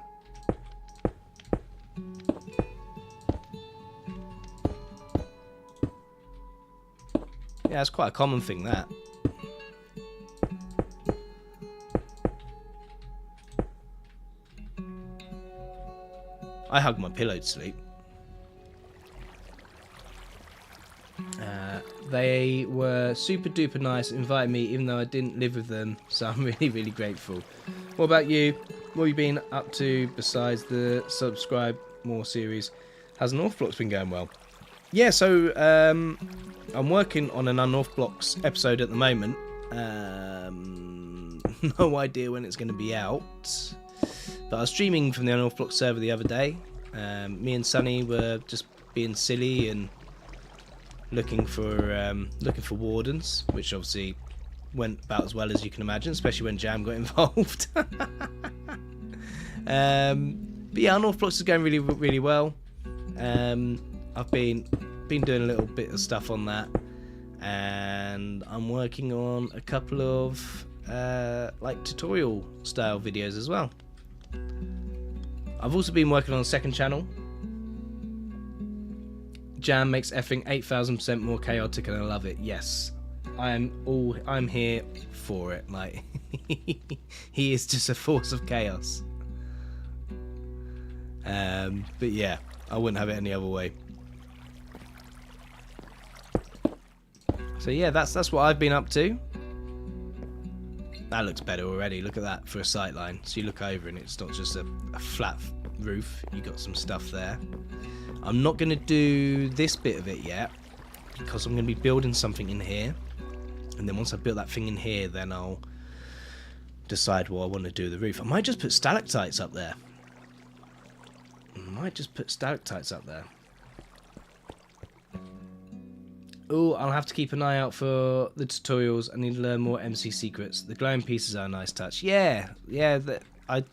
Yeah, it's quite a common thing, that. I hug my pillow to sleep. They were super duper nice, invited me even though I didn't live with them, so I'm really, really grateful. What about you? What have you been up to besides the Subscribe More series? Has North Blocks been going well? Yeah, so I'm working on an Unorthodox episode at the moment. No idea when it's going to be out. But I was streaming from the Unorthodox Block server the other day. Me and Sunny were just being silly and looking for wardens, which obviously went about as well as you can imagine, especially when Jam got involved. But yeah, Unorthodox Blocks is going really, really well. I've been doing a little bit of stuff on that, and I'm working on a couple of like tutorial style videos as well. I've also been working on a second channel. Jam makes effing 8,000% more chaotic, and I love it. Yes, I'm here for it. Like, he is just a force of chaos. But yeah, I wouldn't have it any other way. So yeah, that's what I've been up to. That looks better already. Look at that for a sight line. So you look over and it's not just a flat roof. You got some stuff there. I'm not going to do this bit of it yet because I'm going to be building something in here. And then once I've built that thing in here, then I'll decide what I want to do with the roof. I might just put stalactites up there. Oh, I'll have to keep an eye out for the tutorials. I need to learn more MC secrets. The glowing pieces are a nice touch. Yeah, I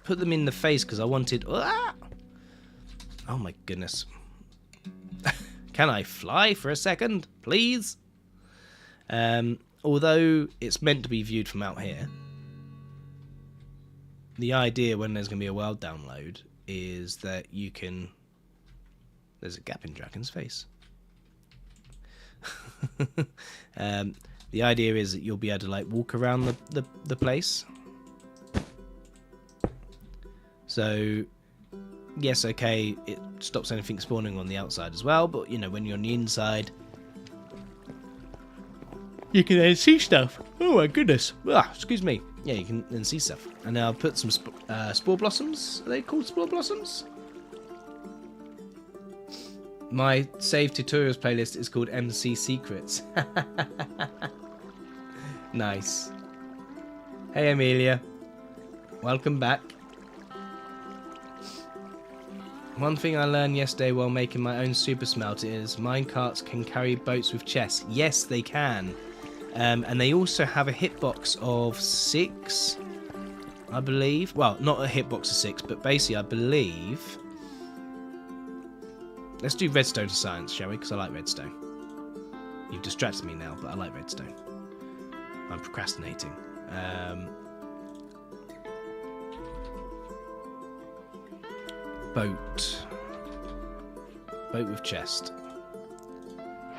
put them in the face because I wanted... Ah! Oh my goodness. Can I fly for a second, please? Although it's meant to be viewed from out here, the idea when there's going to be a world download is that you can... There's a gap in Dragon's face. The idea is that you'll be able to like walk around the place. So yes, okay, it stops anything spawning on the outside as well, but you know, when you're on the inside, you can then see stuff. Oh my goodness. Excuse me. Yeah, you can then see stuff. And now I've put some spore blossoms. Are they called spore blossoms? My save tutorials playlist is called MC Secrets. Nice. Hey Amelia. Welcome back. One thing I learned yesterday while making my own super smelter is minecarts can carry boats with chests. Yes, they can. And they also have a hitbox of 6, I believe. Well, not a hitbox of 6, but basically I believe... Let's do redstone to science, shall we? Because I like redstone. You've distracted me now, but I like redstone. I'm procrastinating. Boat with chest.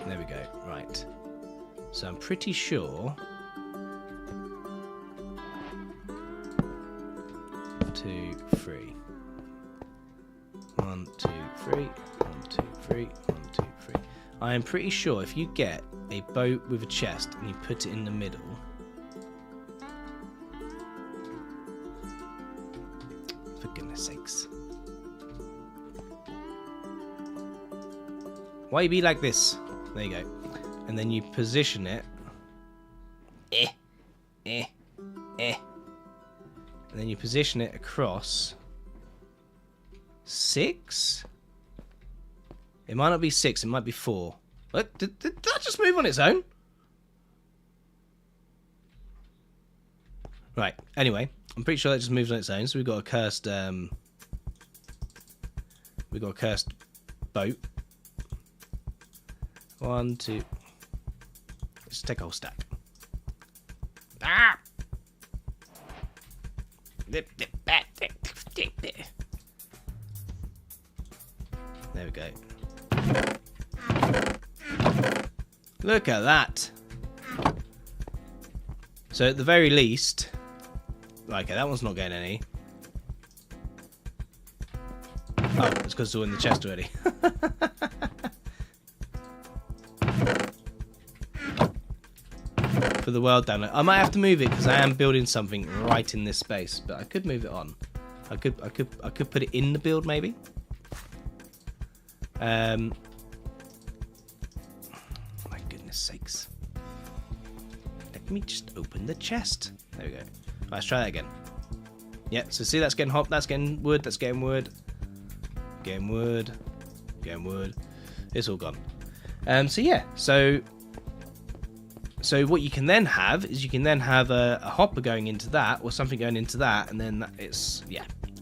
There we go. Right. So I'm pretty sure... 2, 3. 1, 2, 3. 1, 2, 3. 1, 2, 3. I am pretty sure if you get a boat with a chest and you put it in the middle... For goodness sakes. Why you be like this? There you go. And then you position it. And then you position it across 6? It might not be 6, it might be 4. What? Did that just move on its own? Right, anyway, I'm pretty sure that just moves on its own, so we've got a cursed boat. 1, 2. Let's take a whole stack. Ah! There we go. Look at that. So at the very least... Okay, that one's not getting any. Oh, it's because it's all in the chest already. For the world download. I might have to move it because I am building something right in this space, but I could move it on. I could put it in the build maybe. My goodness sakes. Let me just open the chest. There we go. Right, let's try that again. Yeah, so see, that's getting hot, that's getting wood, that's getting wood. Getting wood. Getting wood. It's all gone. So yeah, so what you can then have is you can then have a hopper going into that, or something going into that, and then it's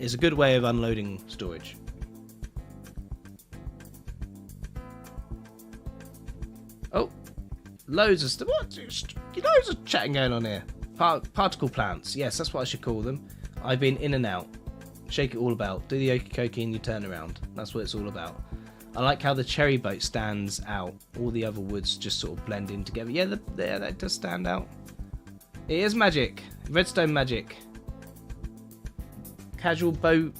a good way of unloading storage. Oh, loads of stuff. Loads of chatting going on here. Particle plants. Yes, that's what I should call them. I've been in and out. Shake it all about. Do the okie and you turn around. That's what it's all about. I like how the cherry boat stands out. All the other woods just sort of blend in together. Yeah, that does stand out. It is magic. Redstone magic. Casual boat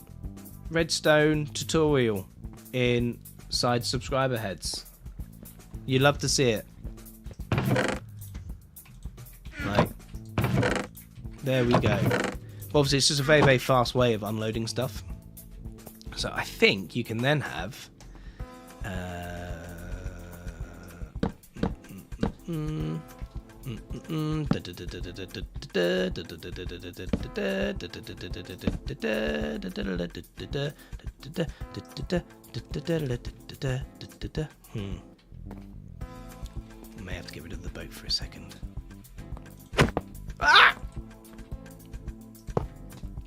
redstone tutorial inside subscriber heads. You love to see it. Right. There we go. Obviously, it's just a very, very fast way of unloading stuff. So I think you can then have... I may have to get rid of the boat for a second. Ah!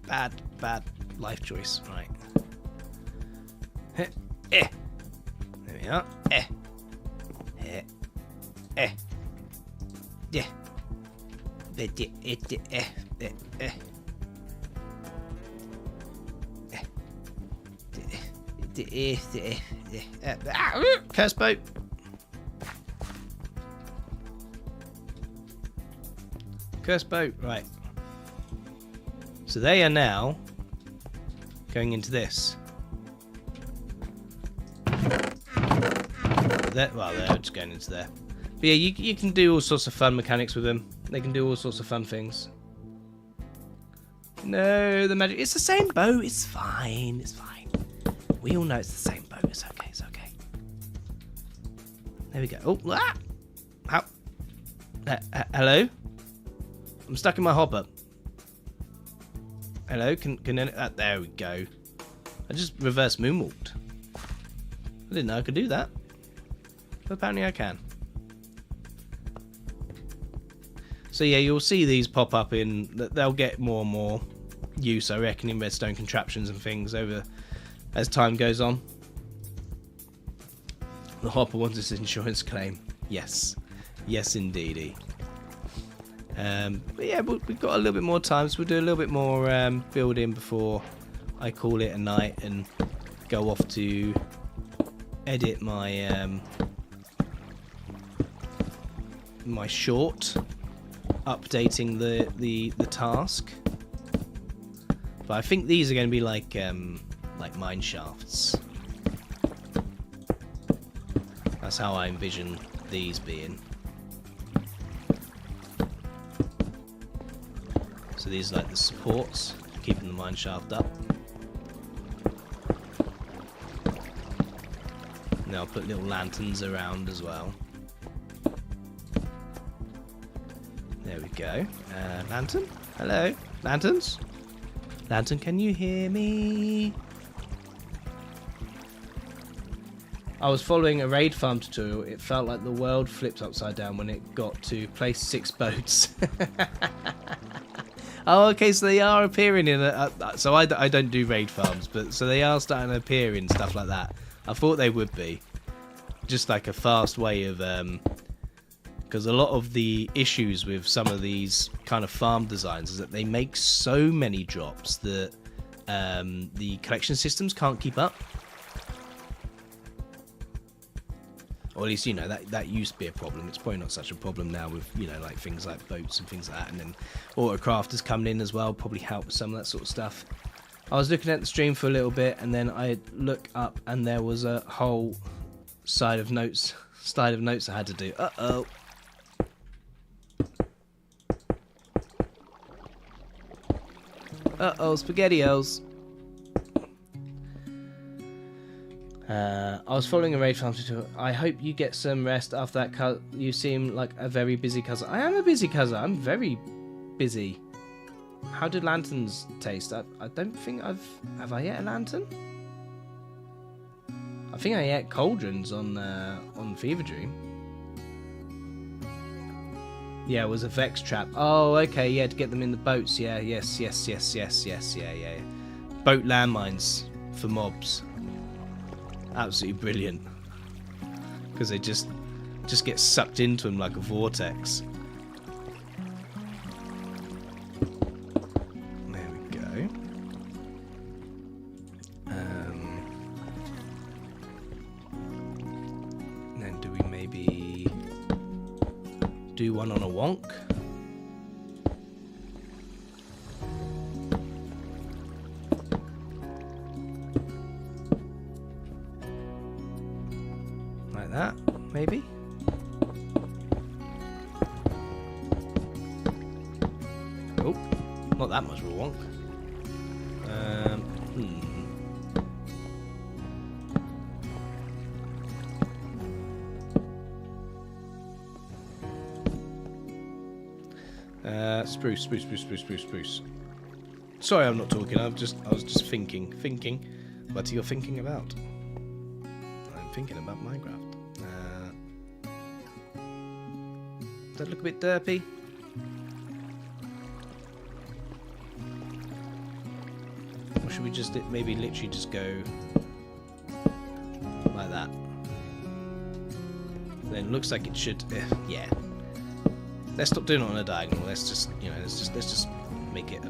Bad life choice. Right. There we are. Yeah. Curse boat. Curse boat. Right. So they are now going into this. Well, they're just going into there. But yeah, you can do all sorts of fun mechanics with them. They can do all sorts of fun things. No, the magic. It's the same boat. It's fine. It's fine. We all know it's the same boat. It's okay. It's okay. There we go. Oh, ah! How? Hello? I'm stuck in my hopper. Hello? Can there we go. I just reverse moonwalked. I didn't know I could do that. But apparently I can. So yeah, you'll see these pop up in... They'll get more and more use, I reckon, in redstone contraptions and things over as time goes on. The hopper wants his insurance claim. Yes. Yes, indeedy. But yeah, we've got a little bit more time, so we'll do a little bit more building before I call it a night and go off to edit my my short, updating the task. But I think these are going to be like mine shafts. That's how I envision these being. So these are like the supports, keeping the mine shaft up. And I'll put little lanterns around as well. There we go. Lantern? Hello? Lanterns? Lantern, can you hear me? I was following a raid farm tutorial. It felt like the world flipped upside down when it got to place 6 boats. Oh, okay, so they are appearing in so I don't do raid farms, but so they are starting to appear in stuff like that. I thought they would be. Just like a fast way of... because a lot of the issues with some of these kind of farm designs is that they make so many drops that the collection systems can't keep up. Or at least, you know, that used to be a problem. It's probably not such a problem now with, you know, like things like boats and things like that. And then autocrafters coming in as well probably help with some of that sort of stuff. I was looking at the stream for a little bit, and then I look up and there was a whole side of notes I had to do. Uh-oh. Uh-oh, SpaghettiOs. I was following a raid farm tutorial. I hope you get some rest after that cut. You seem like a very busy cousin. I am a busy cousin. I'm very busy. How did lanterns taste? I don't think Have I ate a lantern? I think I ate cauldrons on Fever Dream. Yeah, it was a Vex trap. Oh, okay, yeah, to get them in the boats. Yeah, yes, yeah. Boat landmines for mobs. Absolutely brilliant. Because they just get sucked into them like a vortex. There we go. Then do we maybe do one on a wonk? Like that, maybe? Oh, not that much of a wonk. Spruce. Sorry, I'm not talking. I was just thinking. What are you thinking about? I'm thinking about Minecraft. Does that look a bit derpy? Or should we just maybe literally just go like that? Then it looks like it should. Yeah. Let's stop doing it on a diagonal. Let's just, let's just make it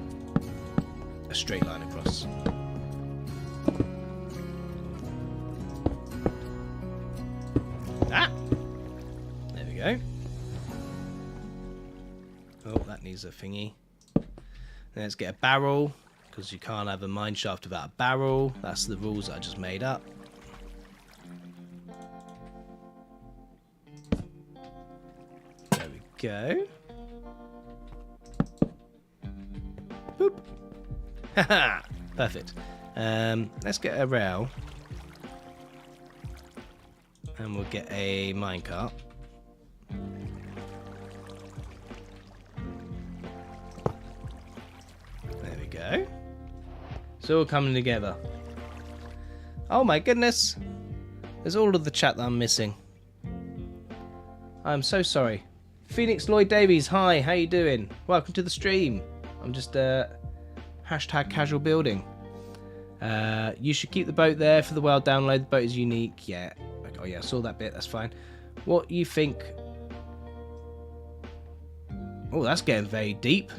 a straight line across. Ah! There we go. Oh, that needs a thingy. Let's get a barrel, because you can't have a mine shaft without a barrel. That's the rules I just made up. There we go. Boop. Haha. Perfect. Let's get a rail. And we'll get a minecart. There we go. It's all coming together. Oh my goodness. There's all of the chat that I'm missing. I'm so sorry. Phoenix Lloyd Davies, hi, how you doing? Welcome to the stream. I'm just hashtag casual building. You should keep the boat there for the world download. The boat is unique. Yeah. Oh yeah, I saw that bit. That's fine. What you think? Oh, that's getting very deep.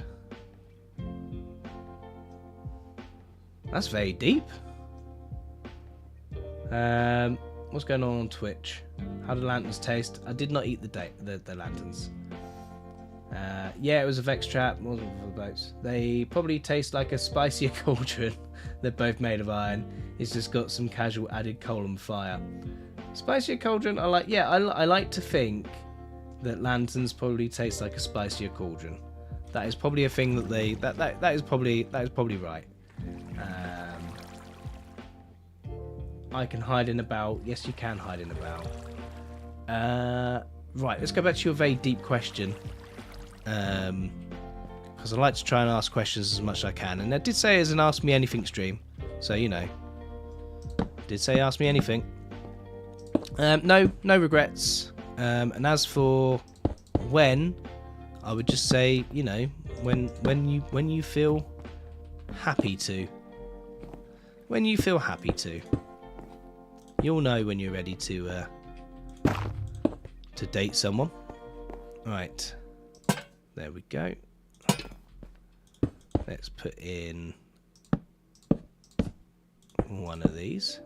That's very deep. What's going on Twitch? How do lanterns taste? I did not eat the lanterns. Yeah, it was a Vex trap. Wasn't for the boats. They probably taste like a spicier cauldron. They're both made of iron. It's just got some casual added coal and fire. Spicier cauldron. I like. Yeah, I like to think that lanterns probably taste like a spicier cauldron. That is probably a thing that they. That is probably right. I can hide in a barrel. Yes, you can hide in a barrel. Right, let's go back to your very deep question. Because I like to try and ask questions as much as I can. And I did say it's an Ask Me Anything stream. So, did say Ask Me Anything. No regrets. And as for when, I would just say, when you feel happy to. When you feel happy to. You'll know when you're ready to date someone. Right. There we go. Let's put in one of these.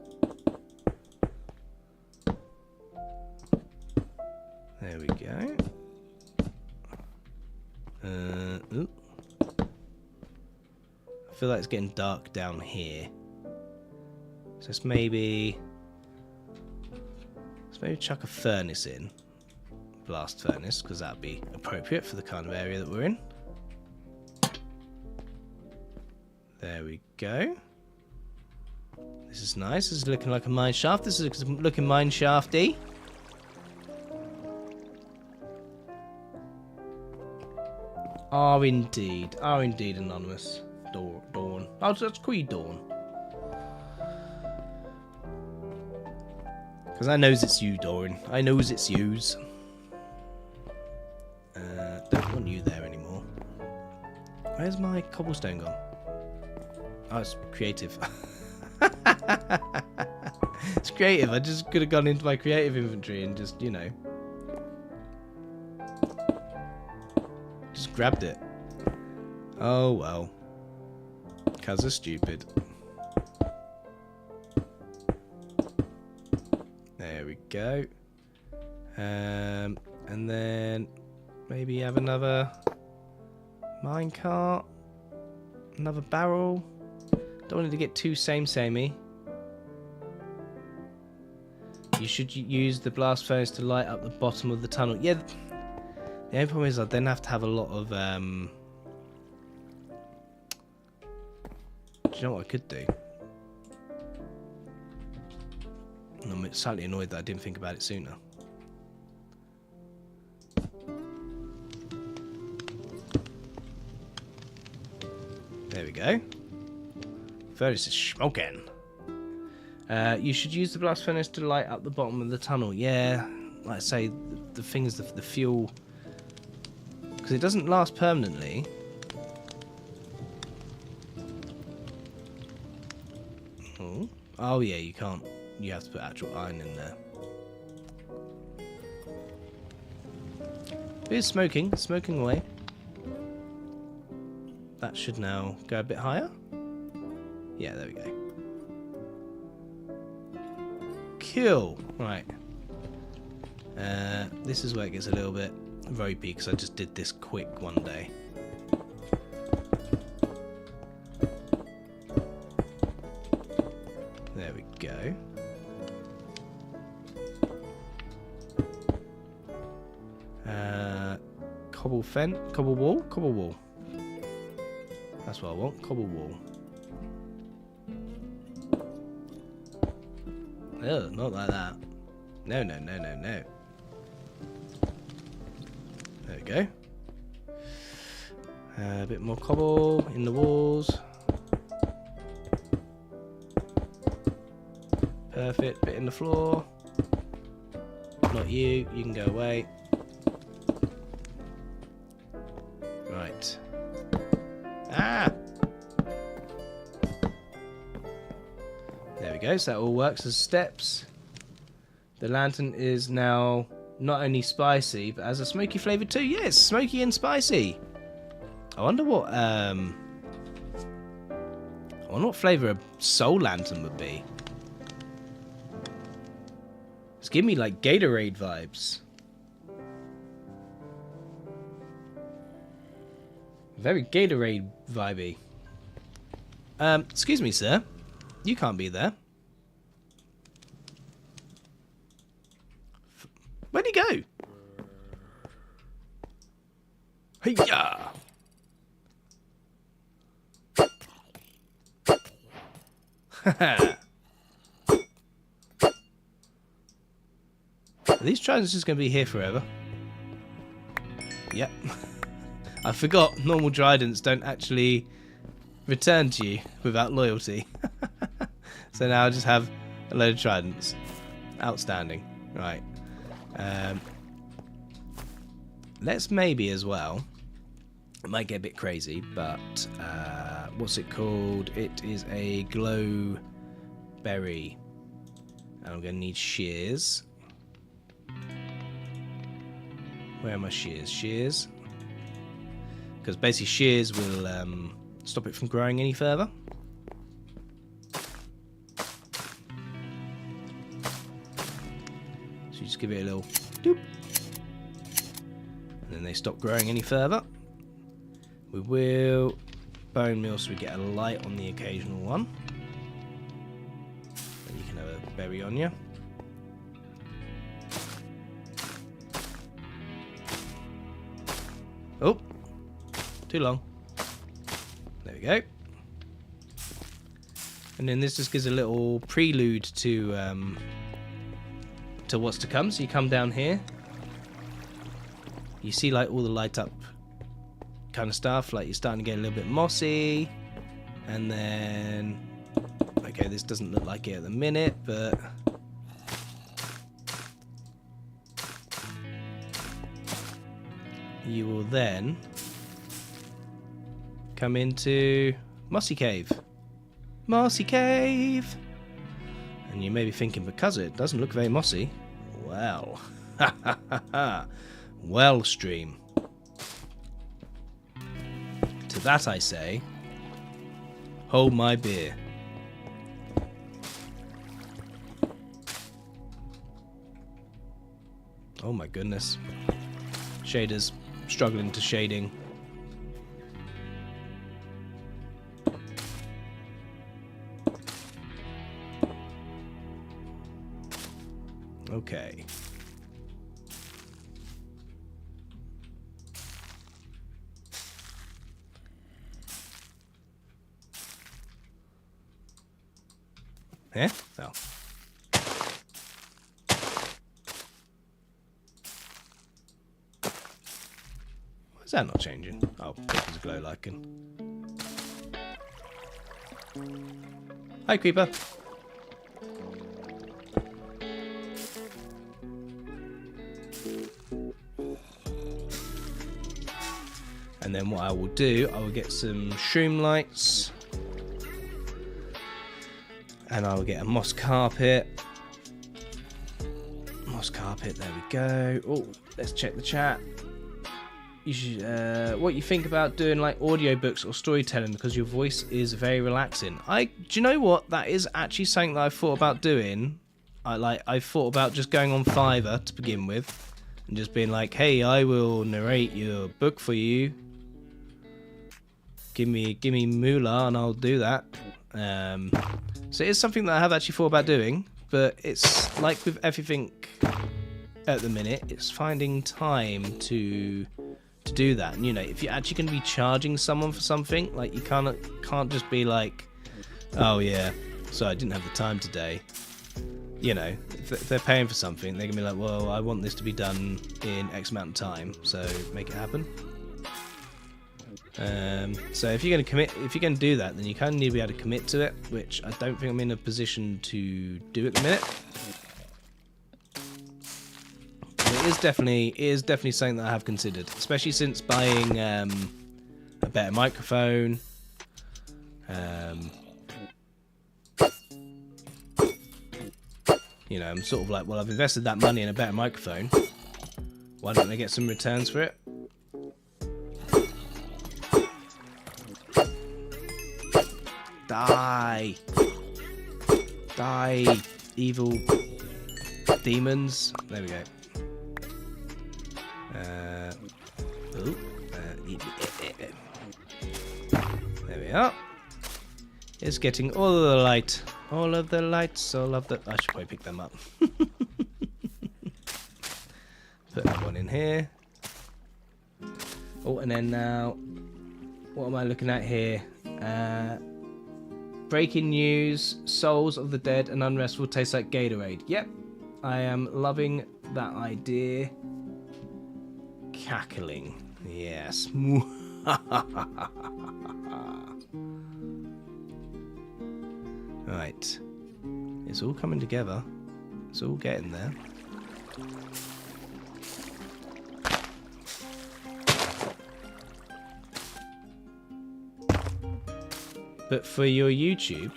There we go. Ooh. I feel like it's getting dark down here. So let's maybe chuck a furnace in. Blast furnace, because that'd be appropriate for the kind of area that we're in. There we go. This is nice. This is looking like a mine shaft. This is looking mine shafty. Are indeed, anonymous. Dawn. I'll just call you Dawn. Because I knows it's you, Dawn. I knows it's yous. Don't want you there anymore. Where's my cobblestone gone? Oh, it's creative. It's creative. I just could have gone into my creative inventory and just, you know, just grabbed it. Oh well. Cuz they're stupid. There we go. And then maybe have another minecart. Another barrel. Don't want it to get too samey. You should use the blast furnace to light up the bottom of the tunnel. Yeah, the only problem is I then have to have a lot of... Do you know what I could do? I'm slightly annoyed that I didn't think about it sooner. There we go. Furnace is smoking. You should use the blast furnace to light up the bottom of the tunnel. Yeah, like I say, the thing is the fuel, because it doesn't last permanently. Oh yeah, you can't. You have to put actual iron in there. It is smoking away. That should now go a bit higher. Yeah, there we go. Cool. Right. This is where it gets a little bit ropey because I just did this quick one day. There we go. Cobble wall. That's what I want. Cobble wall. Oh, not like that. No. There we go. A bit more cobble in the walls. Perfect. Bit in the floor. Not you. You can go away. Right. Ah! There we go, so that all works as steps. The lantern is now not only spicy, but has a smoky flavour too. Yes, smoky and spicy. I wonder what flavour a soul lantern would be. It's giving me like Gatorade vibes. Very Gatorade vibey. Excuse me, sir. You can't be there. Where'd he go? Hey-ya! Are these tridents just going to be here forever? Yep. I forgot normal tridents don't actually return to you without loyalty. So now I just have a load of tridents. Outstanding. Right. Let's maybe as well, it might get a bit crazy, but what's it called? It is a glow berry. And I'm going to need shears. Where are my shears? Shears. Because basically shears will stop it from growing any further. So you just give it a little doop. And then they stop growing any further. We will bone meal so we get a light on the occasional one. Then you can have a berry on you. Oh, too long. There we go. And then this just gives a little prelude to what's to come. So you come down here, you see like all the light up kind of stuff, like you're starting to get a little bit mossy, and then okay, this doesn't look like it at the minute, but you will then come into Mossy Cave. Mossy Cave! And you may be thinking, because it doesn't look very mossy. Well, ha ha ha ha. Well, stream. To that I say, hold my beer. Oh my goodness. Shaders struggling to shading. Okay. Eh? Oh. Why is that not changing? Oh, it's a glow lichen. Hi, creeper. And then what I will do, I will get some shroom lights. And I will get a moss carpet. Moss carpet, there we go. Oh, let's check the chat. You should, what you think about doing like audiobooks or storytelling, because your voice is very relaxing. Do you know what? That is actually something that I've thought about doing. I thought about just going on Fiverr to begin with, and just being like, hey, I will narrate your book for you. Give me moolah and I'll do that. So it's something that I have actually thought about doing, but it's like with everything at the minute, it's finding time to do that. And you know, if you're actually going to be charging someone for something, like you can't just be like, oh yeah, so I didn't have the time today. You know, if they're paying for something, they're gonna be like, well, I want this to be done in X amount of time, so make it happen. So if you're going to do that, then you kind of need to be able to commit to it, which I don't think I'm in a position to do at the minute. But it is definitely something that I have considered, especially since buying a better microphone. You know, I'm sort of like, well, I've invested that money in a better microphone. Why don't I get some returns for it? Die! Die, evil demons. There we go. There we are. It's getting all of the light. All of the lights, all of the... I should probably pick them up. Put that one in here. Oh, and then now... What am I looking at here? Breaking news, Souls of the Dead and Unrest will taste like Gatorade. Yep, I am loving that idea. Cackling. Yes. Right. It's all coming together. It's all getting there. But for your YouTube,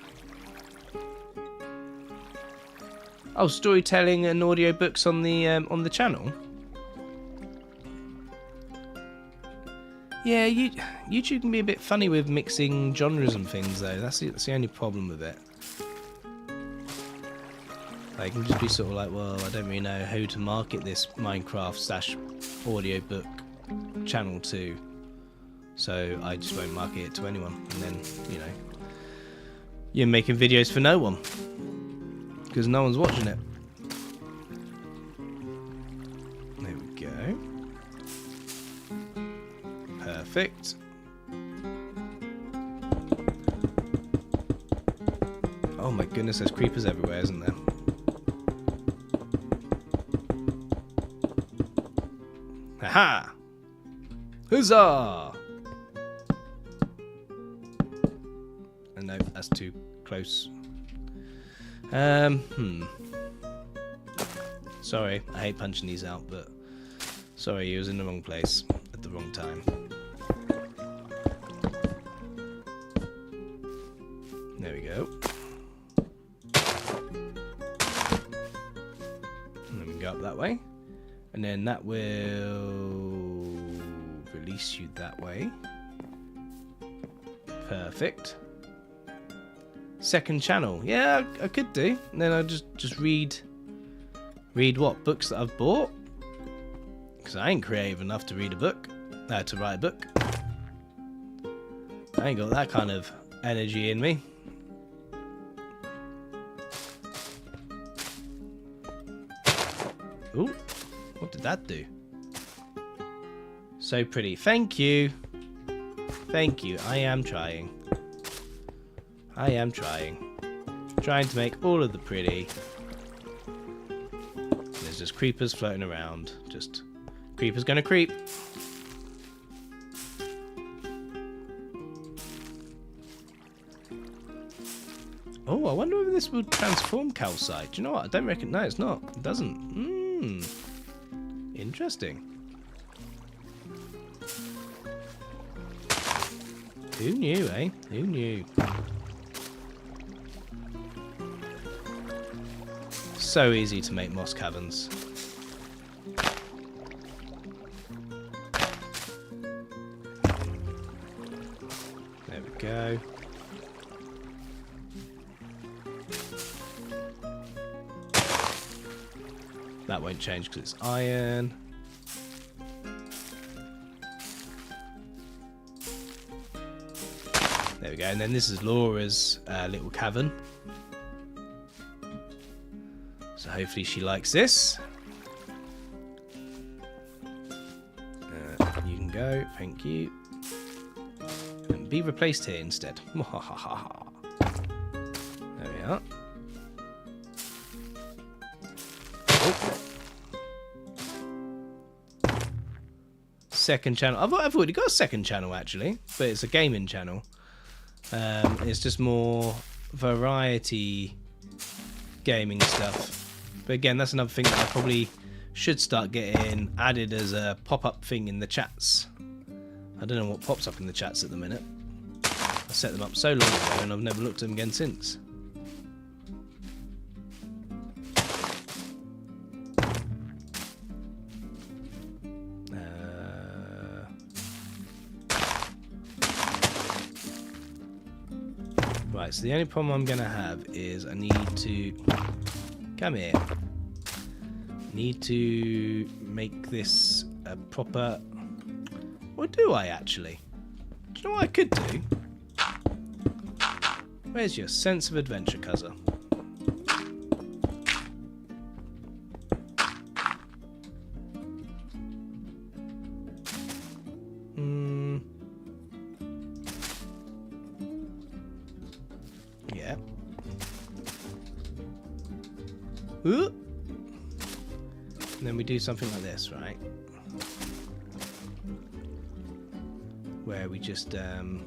oh, storytelling and audiobooks on the channel. Yeah, YouTube can be a bit funny with mixing genres and things, though. That's the only problem with it. Like, it can just be sort of like, well, I don't really know who to market this Minecraft/audiobook channel to. So I just won't market it to anyone, and then, you know, you're making videos for no one because no one's watching it. There we go. Perfect. Oh my goodness, there's creepers everywhere, isn't there? Aha! Huzzah! No, that's too close. Sorry, I hate punching these out, but sorry, you was in the wrong place at the wrong time. There we go. And then we go up that way. And then that will release you that way. Perfect. Second channel. Yeah, I could do. And then I'll just read what books that I've bought. Because I ain't creative enough to read a book. To write a book. I ain't got that kind of energy in me. Ooh, what did that do? So pretty. Thank you. Thank you. I am trying. I am trying. Trying to make all of the pretty. There's just creepers floating around. Just creepers gonna creep. Oh, I wonder if this will transform calcite. Do you know what? I don't reckon. No, it's not. It doesn't. Interesting. Who knew, eh? Who knew? So easy to make moss caverns. There we go. That won't change because it's iron. There we go. And then this is Laura's little cavern. So hopefully she likes this. You can go. Thank you. And be replaced here instead. There we are. Second channel. I've already got a second channel actually, but it's a gaming channel. It's just more variety gaming stuff. But again, that's another thing that I probably should start getting added as a pop-up thing in the chats. I don't know what pops up in the chats at the minute. I set them up so long ago and I've never looked at them again since. Right, so the only problem I'm going to have is I need to... Come here. Need to make this a proper... Or do I actually? Do you know what I could do? Where's your sense of adventure, cuzzer? Yeah. Ooh. And then we do something like this, right? Where we just Nope.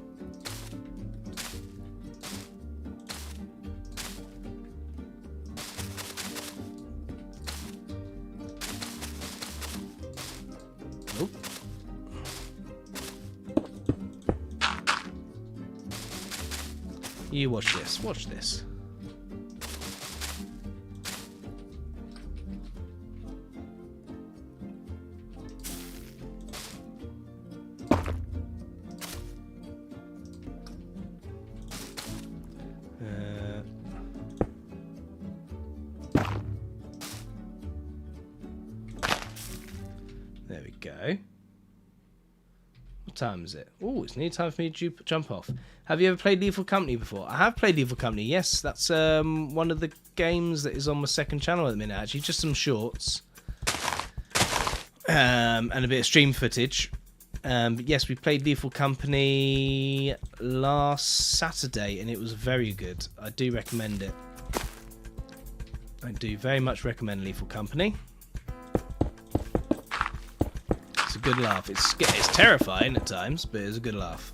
You watch this. Watch this. There we go. What time is it? Oh, it's nearly time for me to jump off. Have you ever played Lethal Company before? I have played Lethal Company, yes. That's one of the games that is on my second channel at the minute, actually. Just some shorts. And a bit of stream footage. But yes, we played Lethal Company last Saturday, and it was very good. I do recommend it. I do very much recommend Lethal Company. It's a good laugh. It's terrifying at times, but it's a good laugh.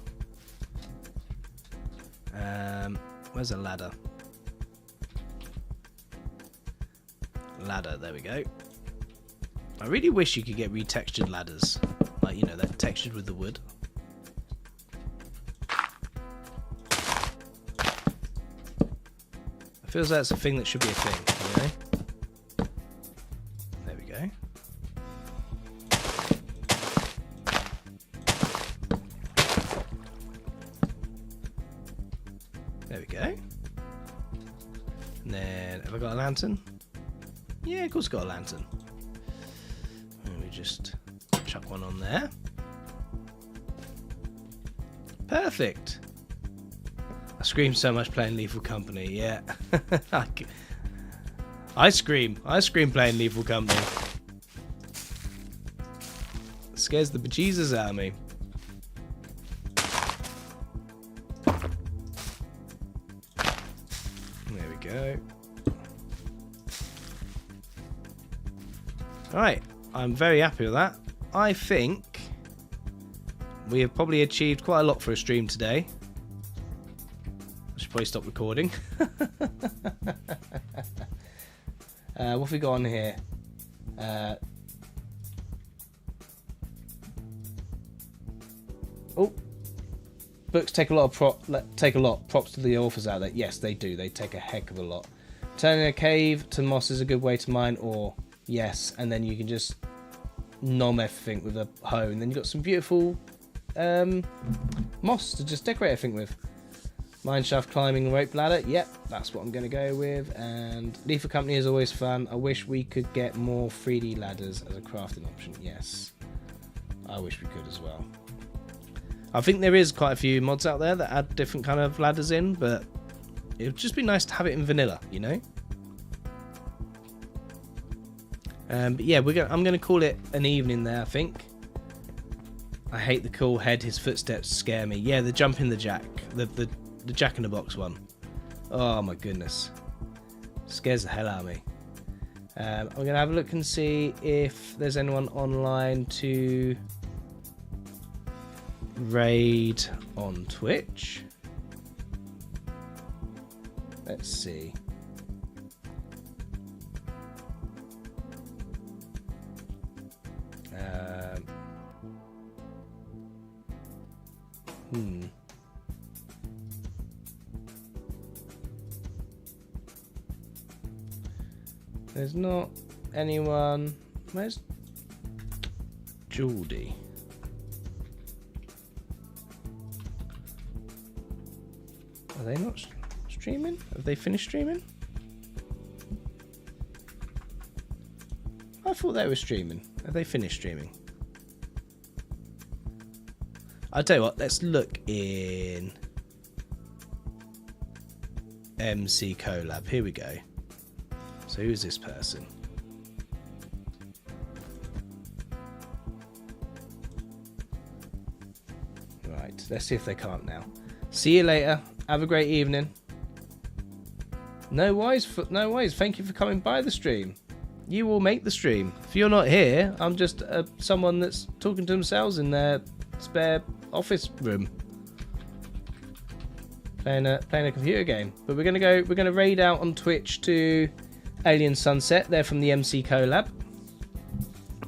Where's a ladder? Ladder, there we go. I really wish you could get retextured ladders. Like, you know, that textured with the wood. It feels like it's a thing that should be a thing, you know? There we go. There we go. And then, have I got a lantern? Yeah, of course I've got a lantern. Let me just chuck one on there. Perfect. I scream so much playing Lethal Company, yeah. I scream playing Lethal Company. It scares the bejesus out of me. There we go. Alright, I'm very happy with that. I think we have probably achieved quite a lot for a stream today. I should probably stop recording. What have we got on here? Oh, books take a lot of props to the authors out there. Yes, they do. They take a heck of a lot. Turning a cave to moss is a good way to mine ore. Yes, and then you can just nom everything with a hoe, and then you've got some beautiful moss to just decorate everything with. Mineshaft climbing rope ladder, yep, that's what I'm going to go with. And Lethal Company is always fun. I wish we could get more 3D ladders as a crafting option. Yes, I wish we could as well. I think there is quite a few mods out there that add different kind of ladders in, but it would just be nice to have it in vanilla, you know? But yeah, I'm going to call it an evening there, I think. I hate the cool head. His footsteps scare me. Yeah, the jump in the jack. The Jack in the Box one. Oh my goodness. Scares the hell out of me. I'm going to have a look and see if there's anyone online to raid on Twitch. Let's see. There's not anyone. Where's Geordie? Are they not streaming? Have they finished streaming? I thought they were streaming. Have they finished streaming? I'll tell you what, let's look in MC Collab. Here we go. So who's this person? Right, let's see if they can't now. See you later. Have a great evening. No worries. Thank you for coming by the stream. You will make the stream. If you're not here, I'm just someone that's talking to themselves in their spare office room, playing a computer game. But we're gonna raid out on Twitch to Alien Sunset. They're from the MC Collab,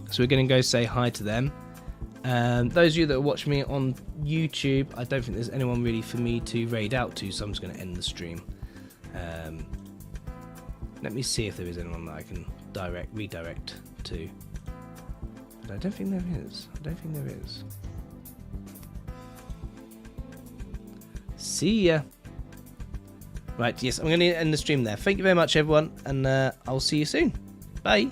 so we're gonna go say hi to them. Those of you that are watching me on YouTube, I don't think there's anyone really for me to raid out to, so I'm just gonna end the stream. Let me see if there is anyone that I can redirect to. But I don't think there is. See ya. Right, yes, I'm going to end the stream there. Thank you very much, everyone, and I'll see you soon. Bye.